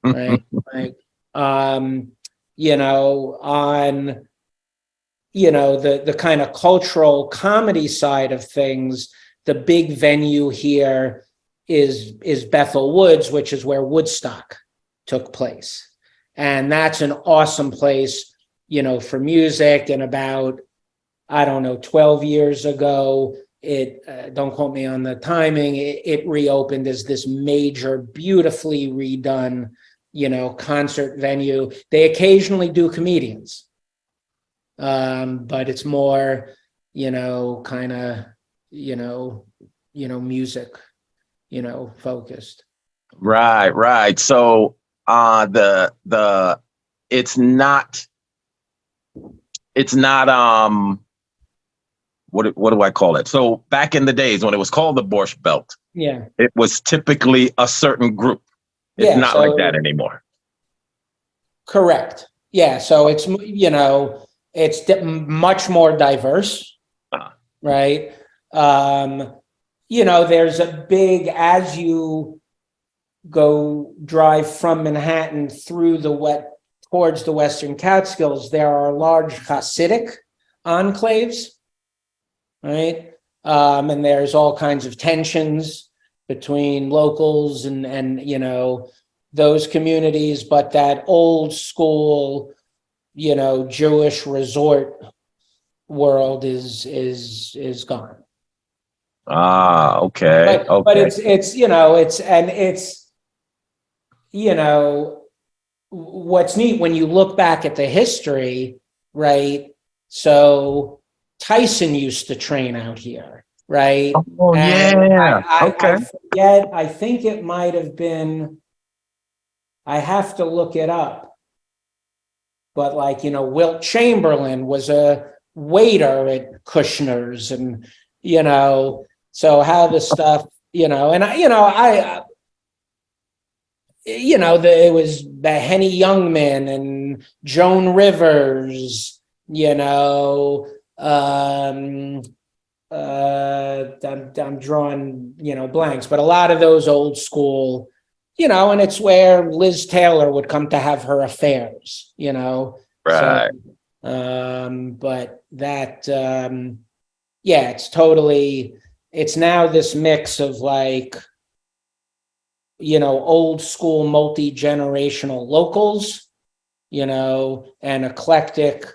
right? Like, on the kind of cultural comedy side of things, the big venue here is Bethel Woods, which is where Woodstock took place. And that's an awesome place, for music. And about, 12 years ago, don't quote me on the timing, it reopened as this major, beautifully redone, concert venue. They occasionally do comedians. But it's more, kind of, music, focused. Right. So, it's not, what do I call it? So back in the days when it was called the Borscht Belt, it was typically a certain group. It's not like that anymore. Correct. Yeah. So it's, it's much more diverse, right? There's a big, as you drive from Manhattan through towards the Western Catskills, there are large Hasidic enclaves, right? And there's all kinds of tensions between locals and those communities, but that old school, Jewish resort world is gone. Okay. But it's what's neat when you look back at the history, right? So Tyson used to train out here, right? Oh, yeah. I think it might have been, I have to look it up, but Wilt Chamberlain was a waiter at Kushner's, and so how the stuff, and it was the Henny Youngman and Joan Rivers, I'm drawing, blanks, but a lot of those old school, and it's where Liz Taylor would come to have her affairs, Right. So, but that, yeah, it's now this mix of like, old school multi-generational locals, and eclectic,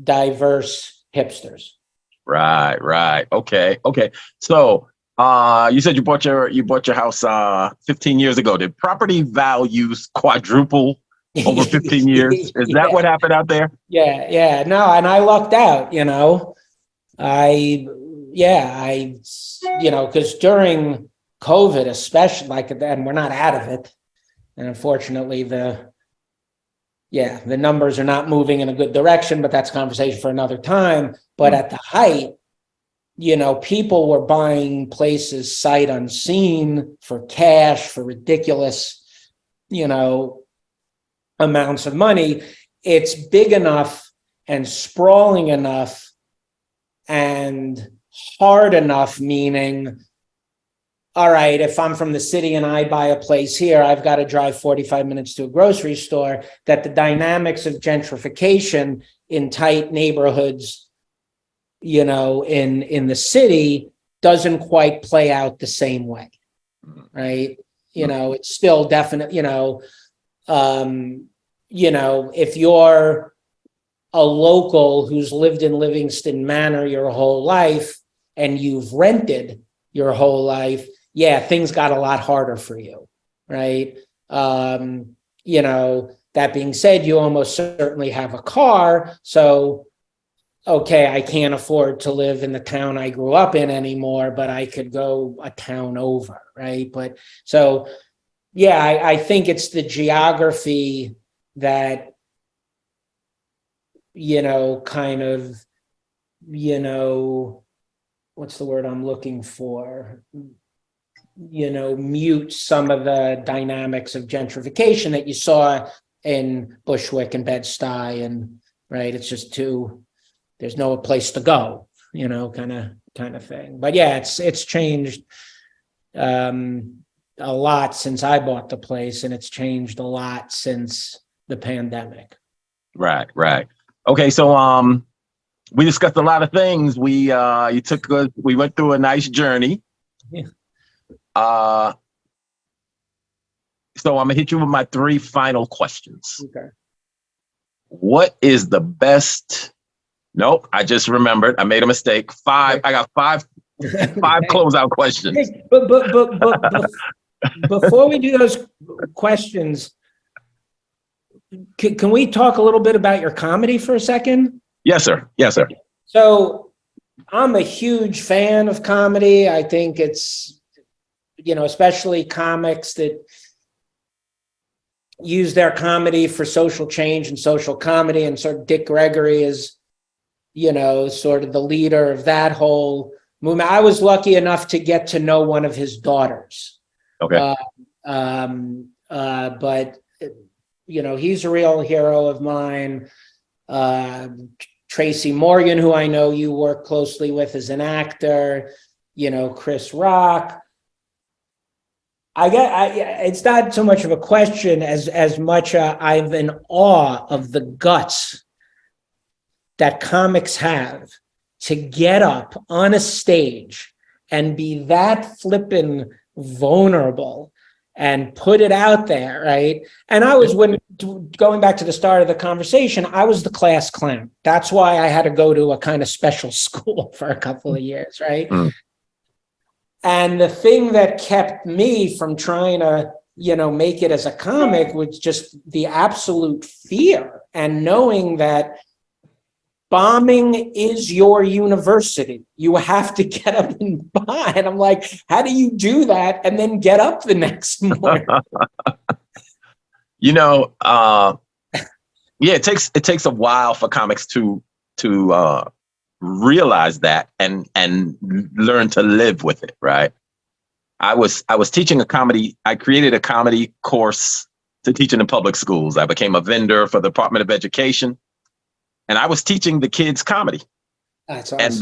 diverse hipsters. Right. Okay. So, you said you bought your house 15 years ago. Did property values quadruple over 15 years? Is that what happened out there? Yeah. No, and I lucked out, because during COVID, especially, and we're not out of it. And unfortunately, the numbers are not moving in a good direction, but that's a conversation for another time. But at the height, people were buying places sight unseen for cash, for ridiculous, amounts of money. It's big enough and sprawling enough and hard enough, meaning, all right, if I'm from the city and I buy a place here, I've got to drive 45 minutes to a grocery store, that the dynamics of gentrification in tight neighborhoods, in the city doesn't quite play out the same way, right? It's still definite, if you're a local who's lived in Livingston Manor your whole life and you've rented your whole life, things got a lot harder for you, right? That being said, you almost certainly have a car, so okay, I can't afford to live in the town I grew up in anymore, but I could go a town over, right? But so, I think it's the geography that, kind of, what's the word I'm looking for? Mute some of the dynamics of gentrification that you saw in Bushwick and Bed-Stuy, and right, it's just there's no place to go, kind of thing. But it's changed a lot since I bought the place, and it's changed a lot since the pandemic. Right. Okay, so we discussed a lot of things. We went through a nice journey. Yeah. So I'm gonna hit you with my 3 final questions. Okay. What is the best? Nope, I just remembered. I made a mistake. 5. I got 5 closeout questions. But before we do those questions, can we talk a little bit about your comedy for a second? Yes, sir. So I'm a huge fan of comedy. I think it's, especially comics that use their comedy for social change and social comedy. And sort of Dick Gregory is, sort of the leader of that whole movement. I was lucky enough to get to know one of his daughters. Okay. But he's a real hero of mine. Tracy Morgan, who I know you work closely with as an actor, Chris Rock. It's not so much of a question as much I'm in awe of the guts that comics have to get up on a stage and be that flippin' vulnerable and put it out there, right? And going back to the start of the conversation, I was the class clown. That's why I had to go to a kind of special school for a couple of years, right? Mm. And the thing that kept me from trying to, make it as a comic was just the absolute fear and knowing that bombing is your university. You have to get up and bomb. And I'm like, how do you do that and then get up the next morning? It takes a while for comics to realize that and learn to live with it, right? I was teaching a comedy. I created a comedy course to teaching in public schools. I became a vendor for the Department of Education, and I was teaching the kids comedy. That's awesome. And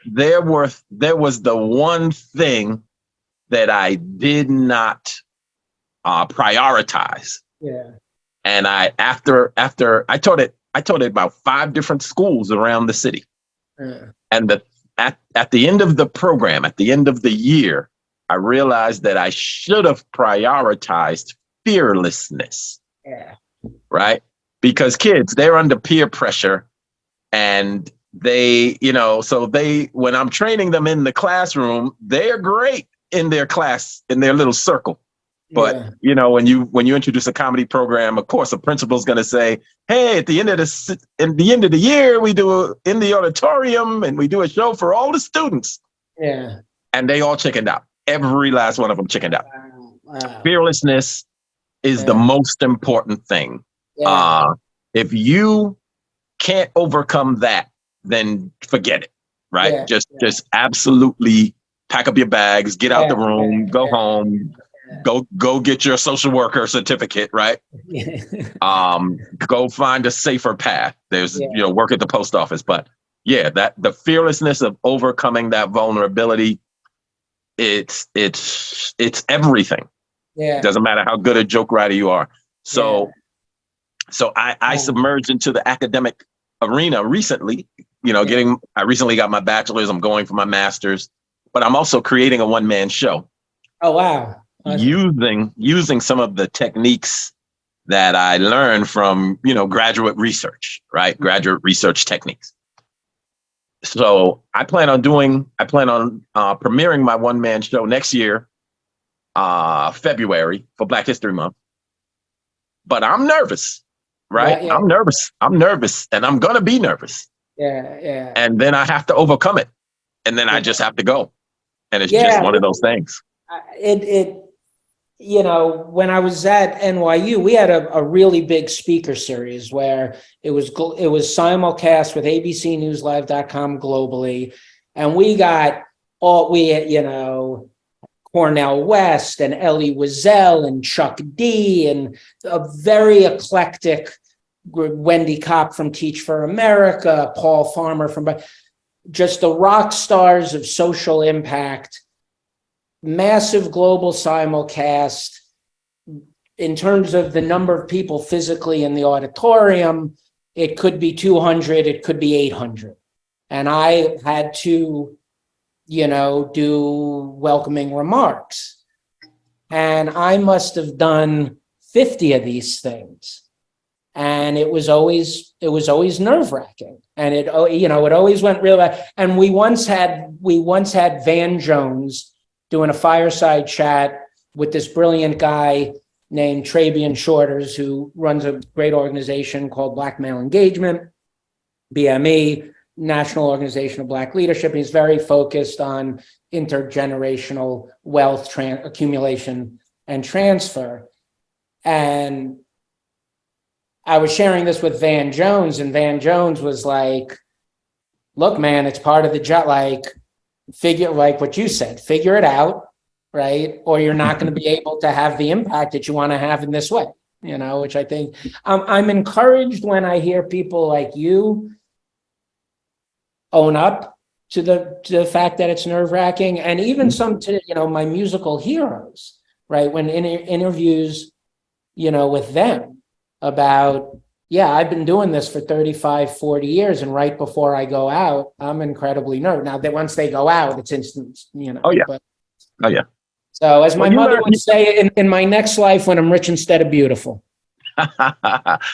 there was the one thing that I did not prioritize. Yeah. And after I taught it about 5 different schools around the city. And at the end of the program, at the end of the year, I realized that I should have prioritized fearlessness. Yeah. Right? Because kids, they're under peer pressure, and they, when I'm training them in the classroom, they're great in their class, in their little circle. But when you introduce a comedy program, of course, the principal's going to say, "Hey, at the end of the year, we do in the auditorium, and we do a show for all the students." Yeah. And they all chickened out. Every last one of them chickened out. Wow. Fearlessness is the most important thing. Yeah. If you can't overcome that, then forget it. Right? Just absolutely pack up your bags, get out the room, go home. Go get your social worker certificate, right? Go find a safer path. There's, work at the post office. But that the fearlessness of overcoming that vulnerability, it's everything. Yeah. It doesn't matter how good a joke writer you are. So I submerged into the academic arena recently, I recently got my bachelor's, I'm going for my master's, but I'm also creating a one-man show. Oh, wow. Using some of the techniques that I learned from, graduate research, right? Graduate research techniques. So I plan on premiering my one-man show next year, February, for Black History Month. But I'm nervous, right? Yeah. I'm nervous, and I'm going to be nervous. Yeah. And then I have to overcome it. And then I just have to go. And it's just one of those things. When I was at NYU, we had a really big speaker series where it was simulcast with abcnewslive.com globally. And we got Cornell West and Elie Wiesel and Chuck D and a very eclectic Wendy Kopp from Teach for America, Paul Farmer from just the rock stars of social impact. Massive global simulcast. In terms of the number of people physically in the auditorium, it could be 200, it could be 800. And I had to, do welcoming remarks. And I must have done 50 of these things. And it was always nerve-wracking. And it always went real bad. And we once had Van Jones doing a fireside chat with this brilliant guy named Trabian Shorters, who runs a great organization called Black Male Engagement, BME, National Organization of Black Leadership. He's very focused on intergenerational wealth accumulation and transfer. And I was sharing this with Van Jones, and Van Jones was like, "Look, man, it's part of the job. Figure, like what you said, figure it out, right? Or you're not going to be able to have the impact that you want to have in this way," which I think I'm encouraged when I hear people like you own up to the fact that it's nerve-wracking. And even some, my musical heroes, right? When in interviews, with them about, I've been doing this for 35, 40 years. And right before I go out, I'm incredibly nervous. Now that once they go out, it's instant, Oh, yeah. So as my mother would say, in my next life, when I'm rich instead of beautiful.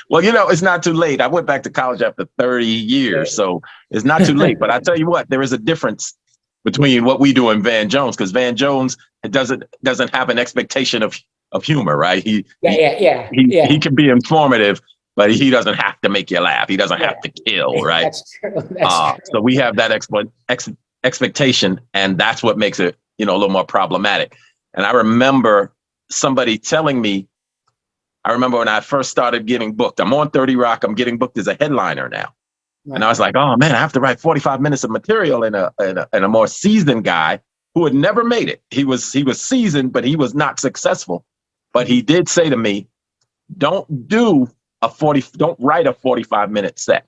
Well, it's not too late. I went back to college after 30 years, so it's not too late. But I tell you what, there is a difference between what we do and Van Jones, because Van Jones doesn't have an expectation of humor, right? He can be informative, but he doesn't have to make you laugh. He doesn't have to kill, right? That's true. That's true. So we have that expectation, and that's what makes it, a little more problematic. And I remember somebody telling me, when I first started getting booked, I'm on 30 Rock, I'm getting booked as a headliner now. Right. And I was like, oh man, I have to write 45 minutes of material, and a more seasoned guy who had never made it. He was seasoned, but he was not successful. But he did say to me, don't write a 45-minute set.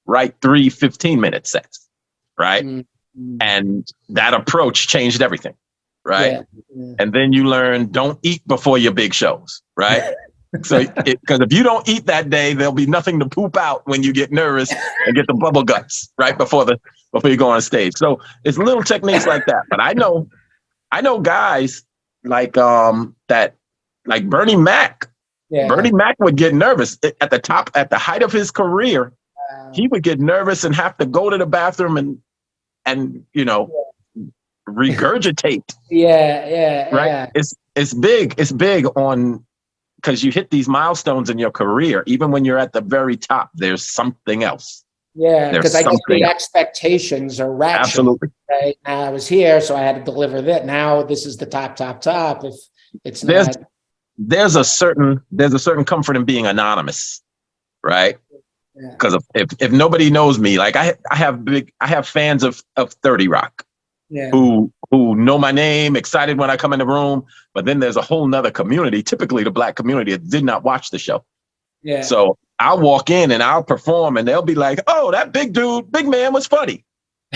Write 3 15-minute sets, right? Mm-hmm. And that approach changed everything, right? Yeah. Yeah. And then you learn, don't eat before your big shows, right? So, because if you don't eat that day, there'll be nothing to poop out when you get nervous and get the bubble guts right before you go on stage. So it's little techniques like that. But I know guys like that, like Bernie Mac. Yeah. Bernie Mac would get nervous at the height of his career. He would get nervous and have to go to the bathroom and regurgitate. Yeah. Right. Yeah. It's big on, because you hit these milestones in your career. Even when you're at the very top, there's something else. Yeah, because I guess the else. Expectations are ratchet. Absolutely. Right? Now I was here, so I had to deliver that. Now this is the top. If it's not, there's a certain comfort in being anonymous, right? Because if nobody knows me, like I have fans of 30 Rock, who know my name, excited when I come in the room. But then there's a whole nother community, typically the Black community, that did not watch the show. Yeah. So I'll walk in and I'll perform, and they'll be like, "Oh, that big man was funny,"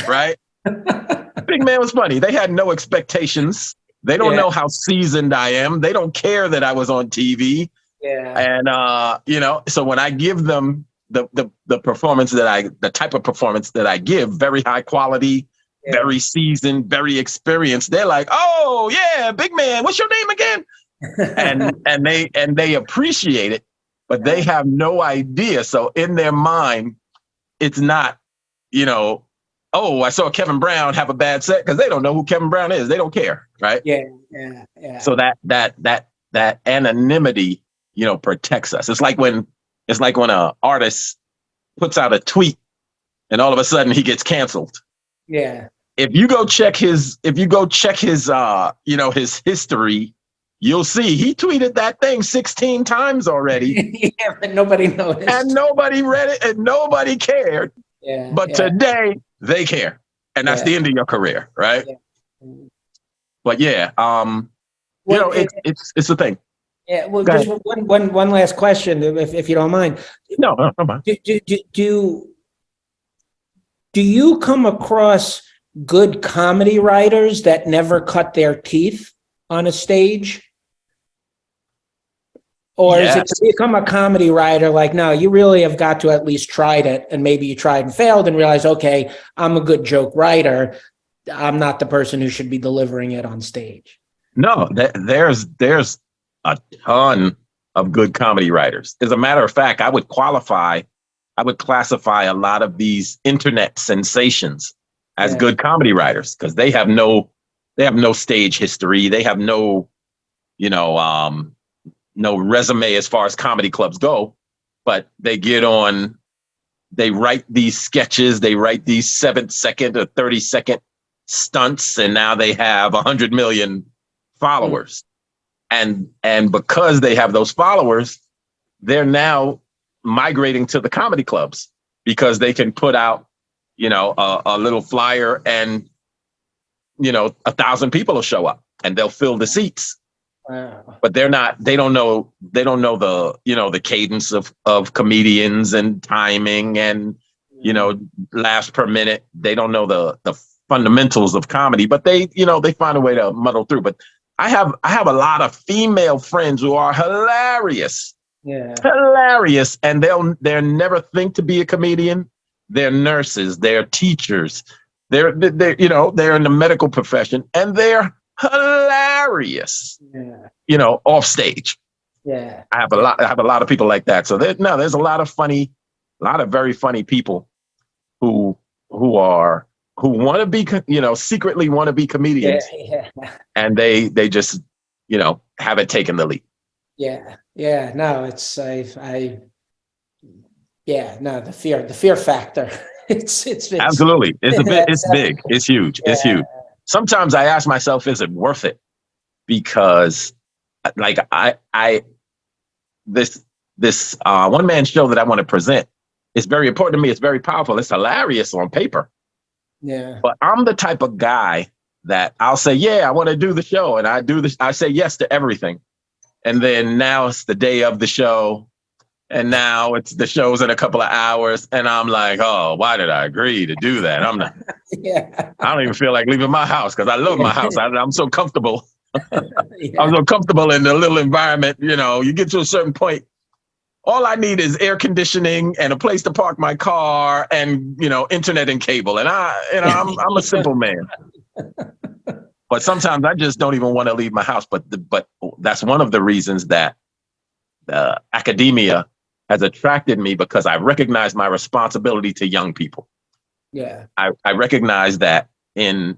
right? Big man was funny. They had no expectations. They don't know how seasoned I am. They don't care that I was on TV. Yeah. And so when I give them the performance the type of performance that I give, very high quality, very seasoned, very experienced, they're like, "Oh yeah, big man, what's your name again?" and they appreciate it, but they have no idea. So in their mind, it's not, "Oh, I saw Kevin Brown have a bad set," because they don't know who Kevin Brown is. They don't care, right? Yeah. So that anonymity, protects us. It's like when an artist puts out a tweet and all of a sudden he gets canceled. Yeah. If you go check his his history, you'll see he tweeted that thing 16 times already. Yeah, but nobody noticed. And nobody read it and nobody cared. Yeah. But today they care. And that's the end of your career, right? Yeah. But it's a thing. Yeah, well, just one last question, if you don't mind. No mind. Do you come across good comedy writers that never cut their teeth on a stage? Or is it to become a comedy writer like, no, you really have got to at least tried it, and maybe you tried and failed and realized, okay, I'm a good joke writer. I'm not the person who should be delivering it on stage. No, there's a ton of good comedy writers. As a matter of fact, I would classify a lot of these internet sensations as good comedy writers, because they have no stage history. They have no resume as far as comedy clubs go, but they write these sketches, they write these 7-second or 30-second stunts, and now they have 100 million followers. And because they have those followers, they're now migrating to the comedy clubs because they can put out, a little flyer and, 1,000 people will show up and they'll fill the seats. Wow. But they don't know the cadence of comedians and timing and, laughs per minute. They don't know the fundamentals of comedy, but they find a way to muddle through. But I have a lot of female friends who are hilarious. Yeah. Hilarious. And they'll never think to be a comedian. They're nurses, they're teachers, they're in the medical profession, and they're hilarious. Yeah. Off stage. Yeah. I have a lot of people like that. So there's a lot of very funny people who want to be, secretly want to be comedians. Yeah. And they just, haven't taken the leap. Yeah. Yeah. No, it's the fear factor. It's Absolutely. It's big. It's huge. Yeah. It's huge. Sometimes I ask myself, is it worth it? Because like this one man show that I want to present is very important to me. It's very powerful. It's hilarious on paper. Yeah. But I'm the type of guy that I'll say, yeah, I want to do the show. And I say yes to everything. And then now it's the day of the show. And now it's the show's in a couple of hours. And I'm like, oh, why did I agree to do that? I'm not, Yeah. I don't even feel like leaving my house because I love my house. I'm so comfortable. Yeah. I'm so comfortable in the little environment. You know, you get to a certain point. All I need is air conditioning and a place to park my car and, you know, internet and cable. And I'm a simple man. But sometimes I just don't even want to leave my house. But that's one of the reasons that academia has attracted me, because I recognize my responsibility to young people. Yeah. I recognize that in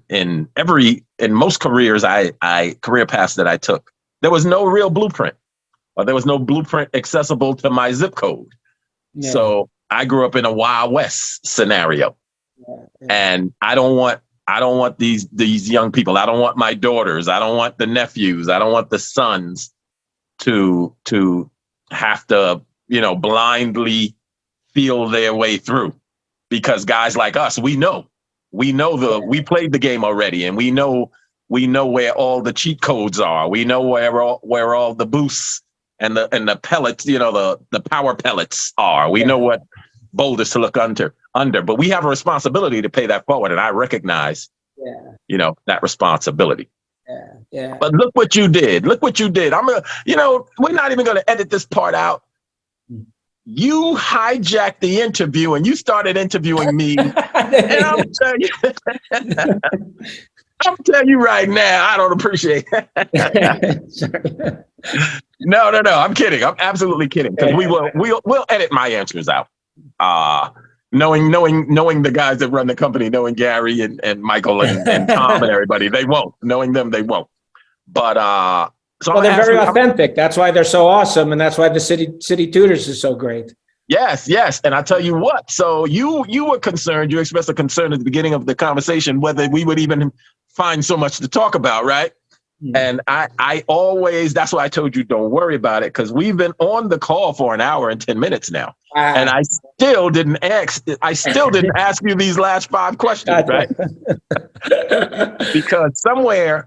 most careers career paths that I took, there was no real blueprint, or there was no blueprint accessible to my zip code. Yeah. So I grew up in a Wild West scenario. And I don't want these young people. I don't want my daughters. I don't want the nephews. I don't want the sons to have to, you know, blindly feel their way through, because guys like us, we played the game already, and we know where all the cheat codes are. We know where all the boosts and the pellets, you know, the power pellets are. We know what boulders to look under, but we have a responsibility to pay that forward. And I recognize, you know, that responsibility. Yeah. But look what you did. We're not even going to edit this part out. You hijacked the interview and you started interviewing me. And I'm telling you right now, I don't appreciate it. No. I'm kidding. I'm absolutely kidding. Because we'll edit my answers out. Knowing the guys that run the company, knowing Gary and Michael and Tom and everybody, they won't. Knowing them, they won't. But so they're very authentic. That's why they're so awesome, and that's why the City Tutors is so great. Yes. And I tell you what, so you were concerned, you expressed a concern at the beginning of the conversation whether we would even find so much to talk about, right? Mm-hmm. And I always, that's why I told you don't worry about it, because we've been on the call for an hour and 10 minutes now. And I still didn't ask you these last 5 questions, right? Because somewhere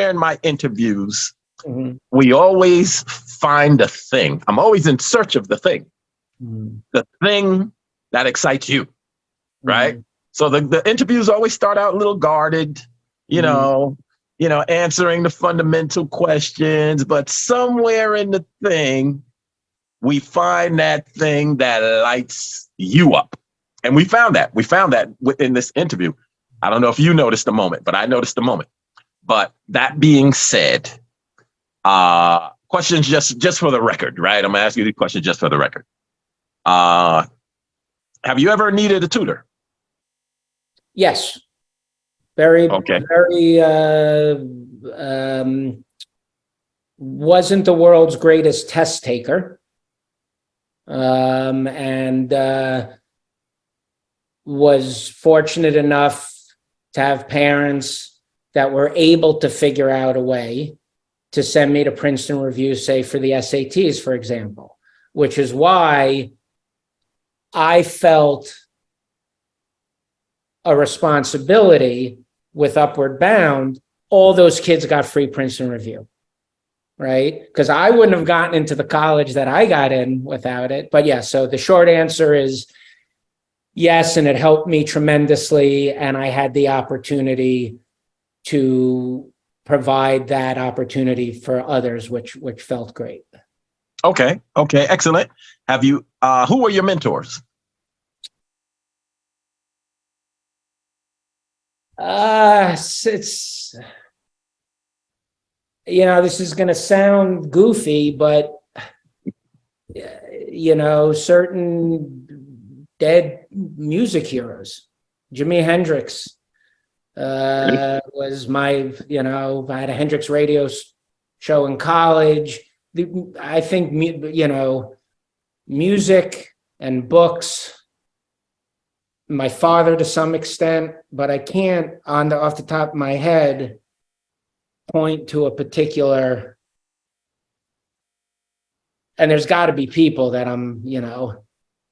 in my interviews, mm-hmm. we always find a thing. I'm always in search of the thing. Mm-hmm. The thing that excites you, right? Mm-hmm. So the interviews always start out a little guarded, you know, answering the fundamental questions, but somewhere in the thing, we find that thing that lights you up. And we found that within this interview. I don't know if you noticed the moment, but I noticed the moment. But that being said, questions just for the record, right? I'm gonna ask you these questions just for the record. Have you ever needed a tutor? Yes. Very wasn't the world's greatest test taker. And was fortunate enough to have parents that were able to figure out a way to send me to Princeton Review, say for the SATs, for example, which is why I felt a responsibility with Upward Bound. All those kids got free Princeton Review, right? Because I wouldn't have gotten into the college that I got in without it. But yeah, so the short answer is yes, and it helped me tremendously. And I had the opportunity to provide that opportunity for others, which felt great. Okay, excellent. Have you, who were your mentors? It's, this is going to sound goofy, but, certain dead music heroes. Jimi Hendrix was my, I had a Hendrix radio show in college. I think, music and books, my father to some extent, but I can't off the top of my head point to a particular, and there's got to be people that I'm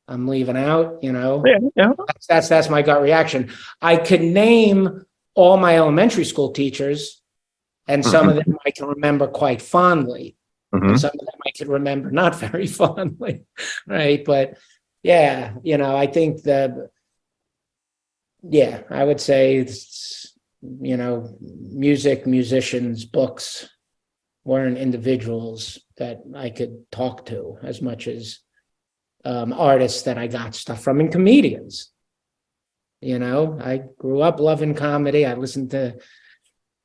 leaving out, Yeah. That's my gut reaction. I could name all my elementary school teachers, and some of them I can remember quite fondly. Mhm. some of them I could remember not very fondly, right? But yeah, I think I would say, musicians, books weren't individuals that I could talk to as much as artists that I got stuff from, and comedians. I grew up loving comedy. I listened to,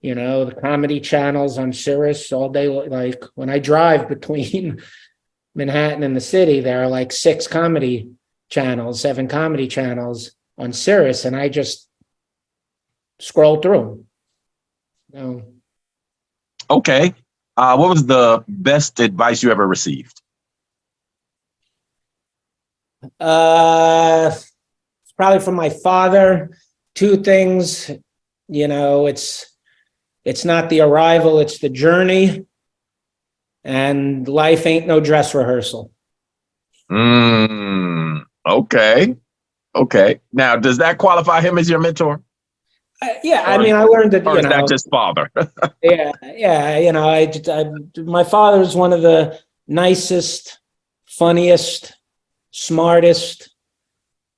the comedy channels on Sirius all day. Like when I drive between Manhattan and the city, there are like 7 comedy channels on Sirius, and I just scroll through them. Okay. What was the best advice you ever received? It's probably from my father. 2 things, it's not the arrival, it's the journey. And life ain't no dress rehearsal. Okay. Okay. Now, does that qualify him as your mentor? I mean, I learned that, Or is that just father? My father was one of the nicest, funniest, smartest,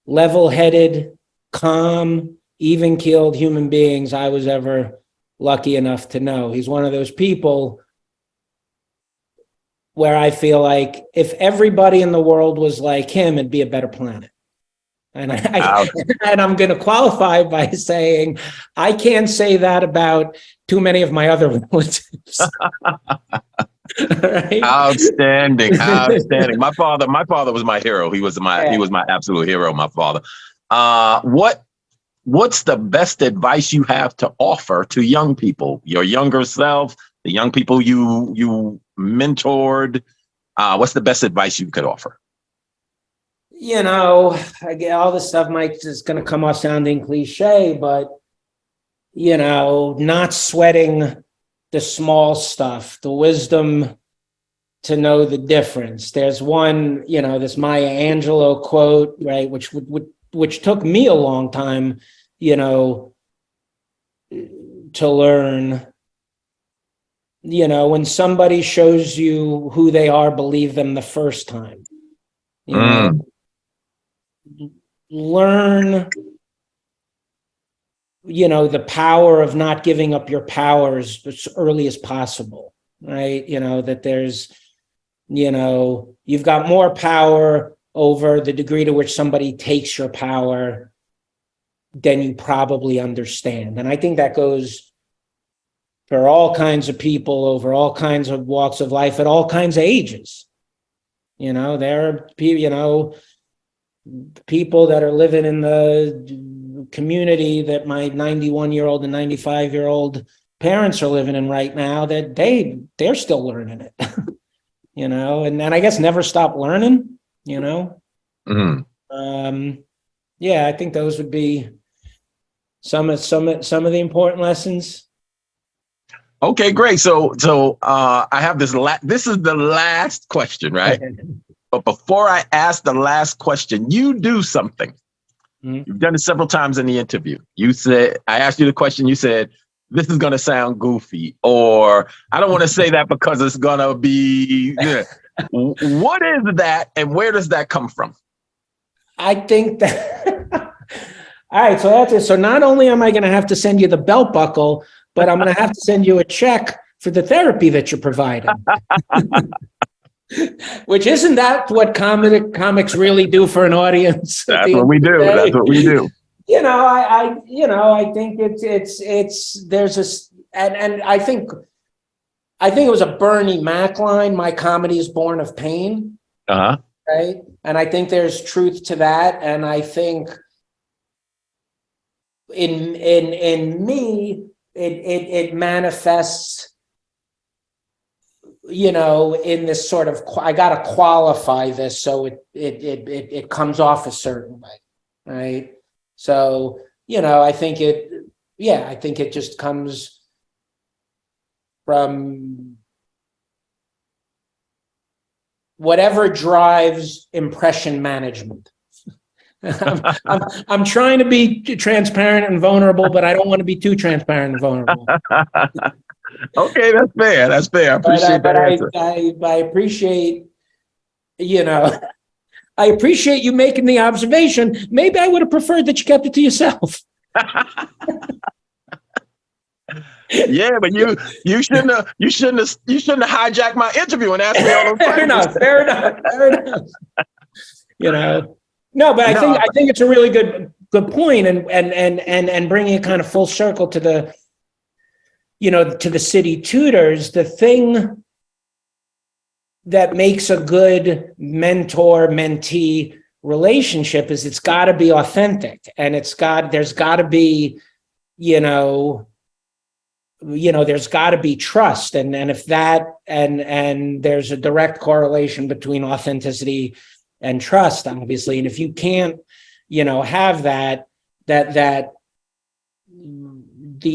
level-headed, calm, even-keeled human beings I was ever lucky enough to know. He's one of those people where I feel like if everybody in the world was like him, it'd be a better planet. And and I'm going to qualify by saying I can't say that about too many of my other relatives. Right? Outstanding. My father was my hero. He was my absolute hero, my father. What's the best advice you have to offer to young people, your younger self, the young people you mentored? What's the best advice you could offer? All this stuff is going to come off sounding cliche, but, not sweating the small stuff, the wisdom to know the difference. There's one, this Maya Angelou quote, right, which took me a long time, to learn. When somebody shows you who they are, believe them the first time. Learn, the power of not giving up your powers as early as possible, right? That there's, you've got more power over the degree to which somebody takes your power than you probably understand. And I think that goes for all kinds of people over all kinds of walks of life at all kinds of ages. There are people that are living in the community that my 91-year-old and 95-year-old parents are living in right now, that they're still learning it. And I guess never stop learning. Mm-hmm. I think those would be some of the important lessons. Okay, great. So I have this. This is the last question, right? But before I ask the last question, you do something. Mm-hmm. You've done it several times in the interview. You said, I asked you the question, you said, this is going to sound goofy, or I don't want to say that because it's going to be, what is that and where does that come from? I think that, all right, so that's it. So not only am I going to have to send you the belt buckle, but I'm going to have to send you a check for the therapy that you're providing. Which isn't that what comics really do for an audience? That's what we do. That's what we do. I think it's there's this, and I think it was a Bernie Mac line. My comedy is born of pain. Uh-huh. Right. And I think there's truth to that. And I think in me, it manifests, in this sort of, I got to qualify this so it comes off a certain way, right? So, I think it just comes from whatever drives impression management. I'm trying to be transparent and vulnerable, but I don't want to be too transparent and vulnerable. Okay, that's fair. That's fair. I appreciate But that answer. I appreciate, you know, I appreciate you making the observation. Maybe I would have preferred that you kept it to yourself. Yeah, but you shouldn't have hijacked my interview and asked me all those Fair questions. enough. Fair enough. Fair enough. You know, no, but I No, think it's a really good point, and bringing it kind of full circle to the, you know, to the city tutors. The thing that makes a good mentor-mentee relationship is it's got to be authentic, and there's got to be, you know, there's got to be trust, and if that, and there's a direct correlation between authenticity and trust, obviously, and if you can't, you know, have that the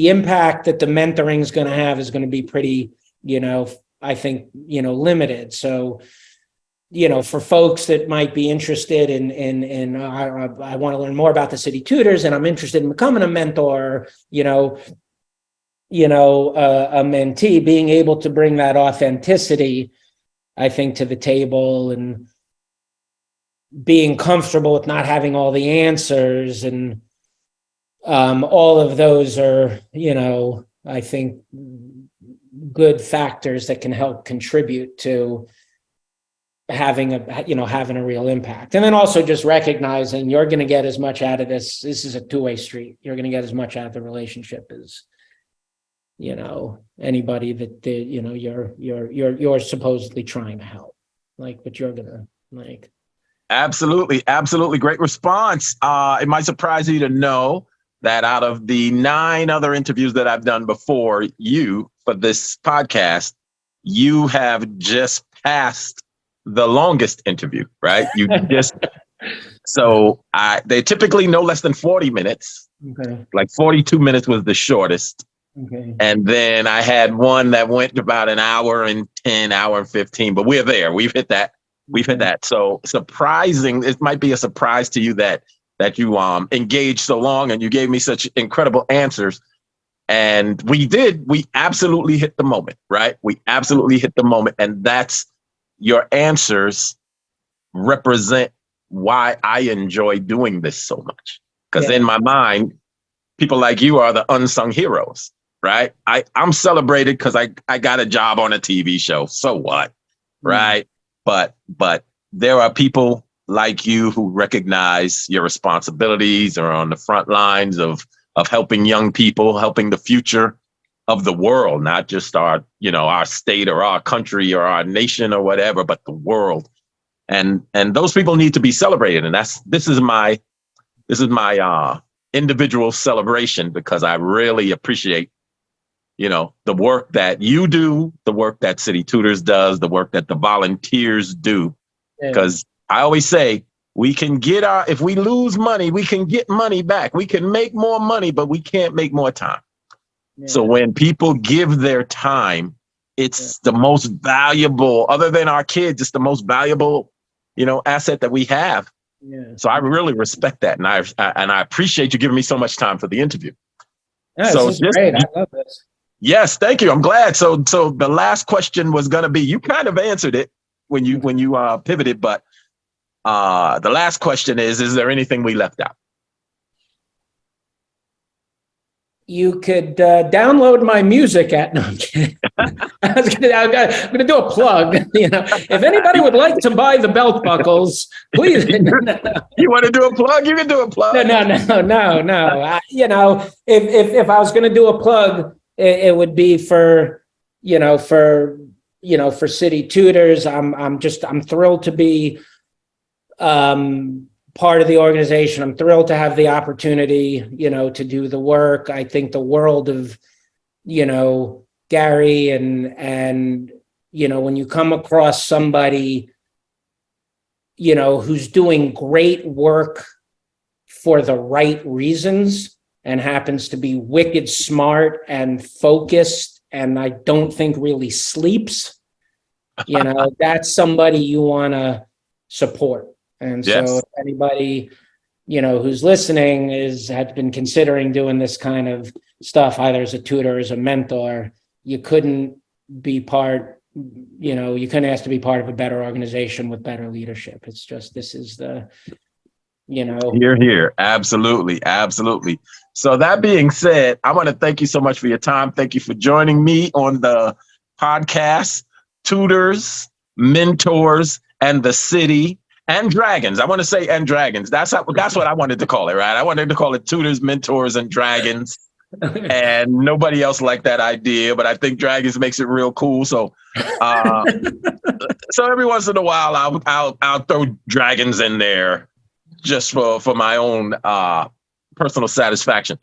impact that the mentoring is going to have is going to be pretty, you know, I think, you know, limited. So, you know, for folks that might be interested in I want to learn more about the city tutors, and I'm interested in becoming a mentor, a mentee, being able to bring that authenticity, I think, to the table, and being comfortable with not having all the answers, and all of those are, you know, I think, good factors that can help contribute to having a real impact. And then also just recognizing you're going to get as much out of this. This is a two-way street. You're going to get as much out of the relationship as, you know, anybody that you're supposedly trying to help, like, but you're gonna, like. absolutely, great response. It might surprise you to know that out of the 9 other interviews that I've done before you for this podcast, you have just passed the longest interview, right? So they typically no less than 40 minutes. Okay. Like 42 minutes was the shortest. Okay. And then I had one that went about an hour and 10, hour and 15, but we're there. We've hit that. So surprising. It might be a surprise to you that you engaged so long and you gave me such incredible answers. And we absolutely hit the moment, right? We absolutely hit the moment. And that's, your answers represent why I enjoy doing this so much. Because in my mind, people like you are the unsung heroes, right? I'm celebrated because I got a job on a TV show. So what, right? But there are people like you who recognize your responsibilities, are on the front lines of helping young people, helping the future of the world, not just our state or our country or our nation or whatever, but the world. And those people need to be celebrated. And this is my individual celebration, because I really appreciate, the work that you do, the work that City Tutors does, the work that the volunteers do. Because I always say, if we lose money, we can get money back. We can make more money, but we can't make more time. Yeah. So when people give their time, it's the most valuable, other than our kids, it's the most valuable, asset that we have. Yeah. So I really respect that. And I appreciate you giving me so much time for the interview. Yeah, so this is great. I love this. Yes, thank you. I'm glad. So the last question was going to be, you kind of answered it when you pivoted, but the last question is there anything we left out? You could download my music at, no, I'm kidding. I'm going to do a plug. If anybody would like to buy the belt buckles, please. You want to do a plug? You can do a plug. No. If I was going to do a plug, it would be for City Tutors. I'm thrilled to be part of the organization. I'm thrilled to have the opportunity, to do the work. I think the world of, Gary, and when you come across somebody, who's doing great work for the right reasons and happens to be wicked smart and focused, and I don't think really sleeps, that's somebody you want to support. And so if anybody, who's listening has been considering doing this kind of stuff, either as a tutor or as a mentor, you couldn't be part, you couldn't ask to be part of a better organization with better leadership. It's just, this is the, Here. Absolutely. Absolutely. So that being said, I want to thank you so much for your time. Thank you for joining me on the podcast, Tutors, Mentors, and the City, and Dragons. I want to say and Dragons. That's what I wanted to call it, right? I wanted to call it Tutors, Mentors, and Dragons. And nobody else liked that idea, but I think Dragons makes it real cool. So so every once in a while I'll throw Dragons in there just for my own personal satisfaction.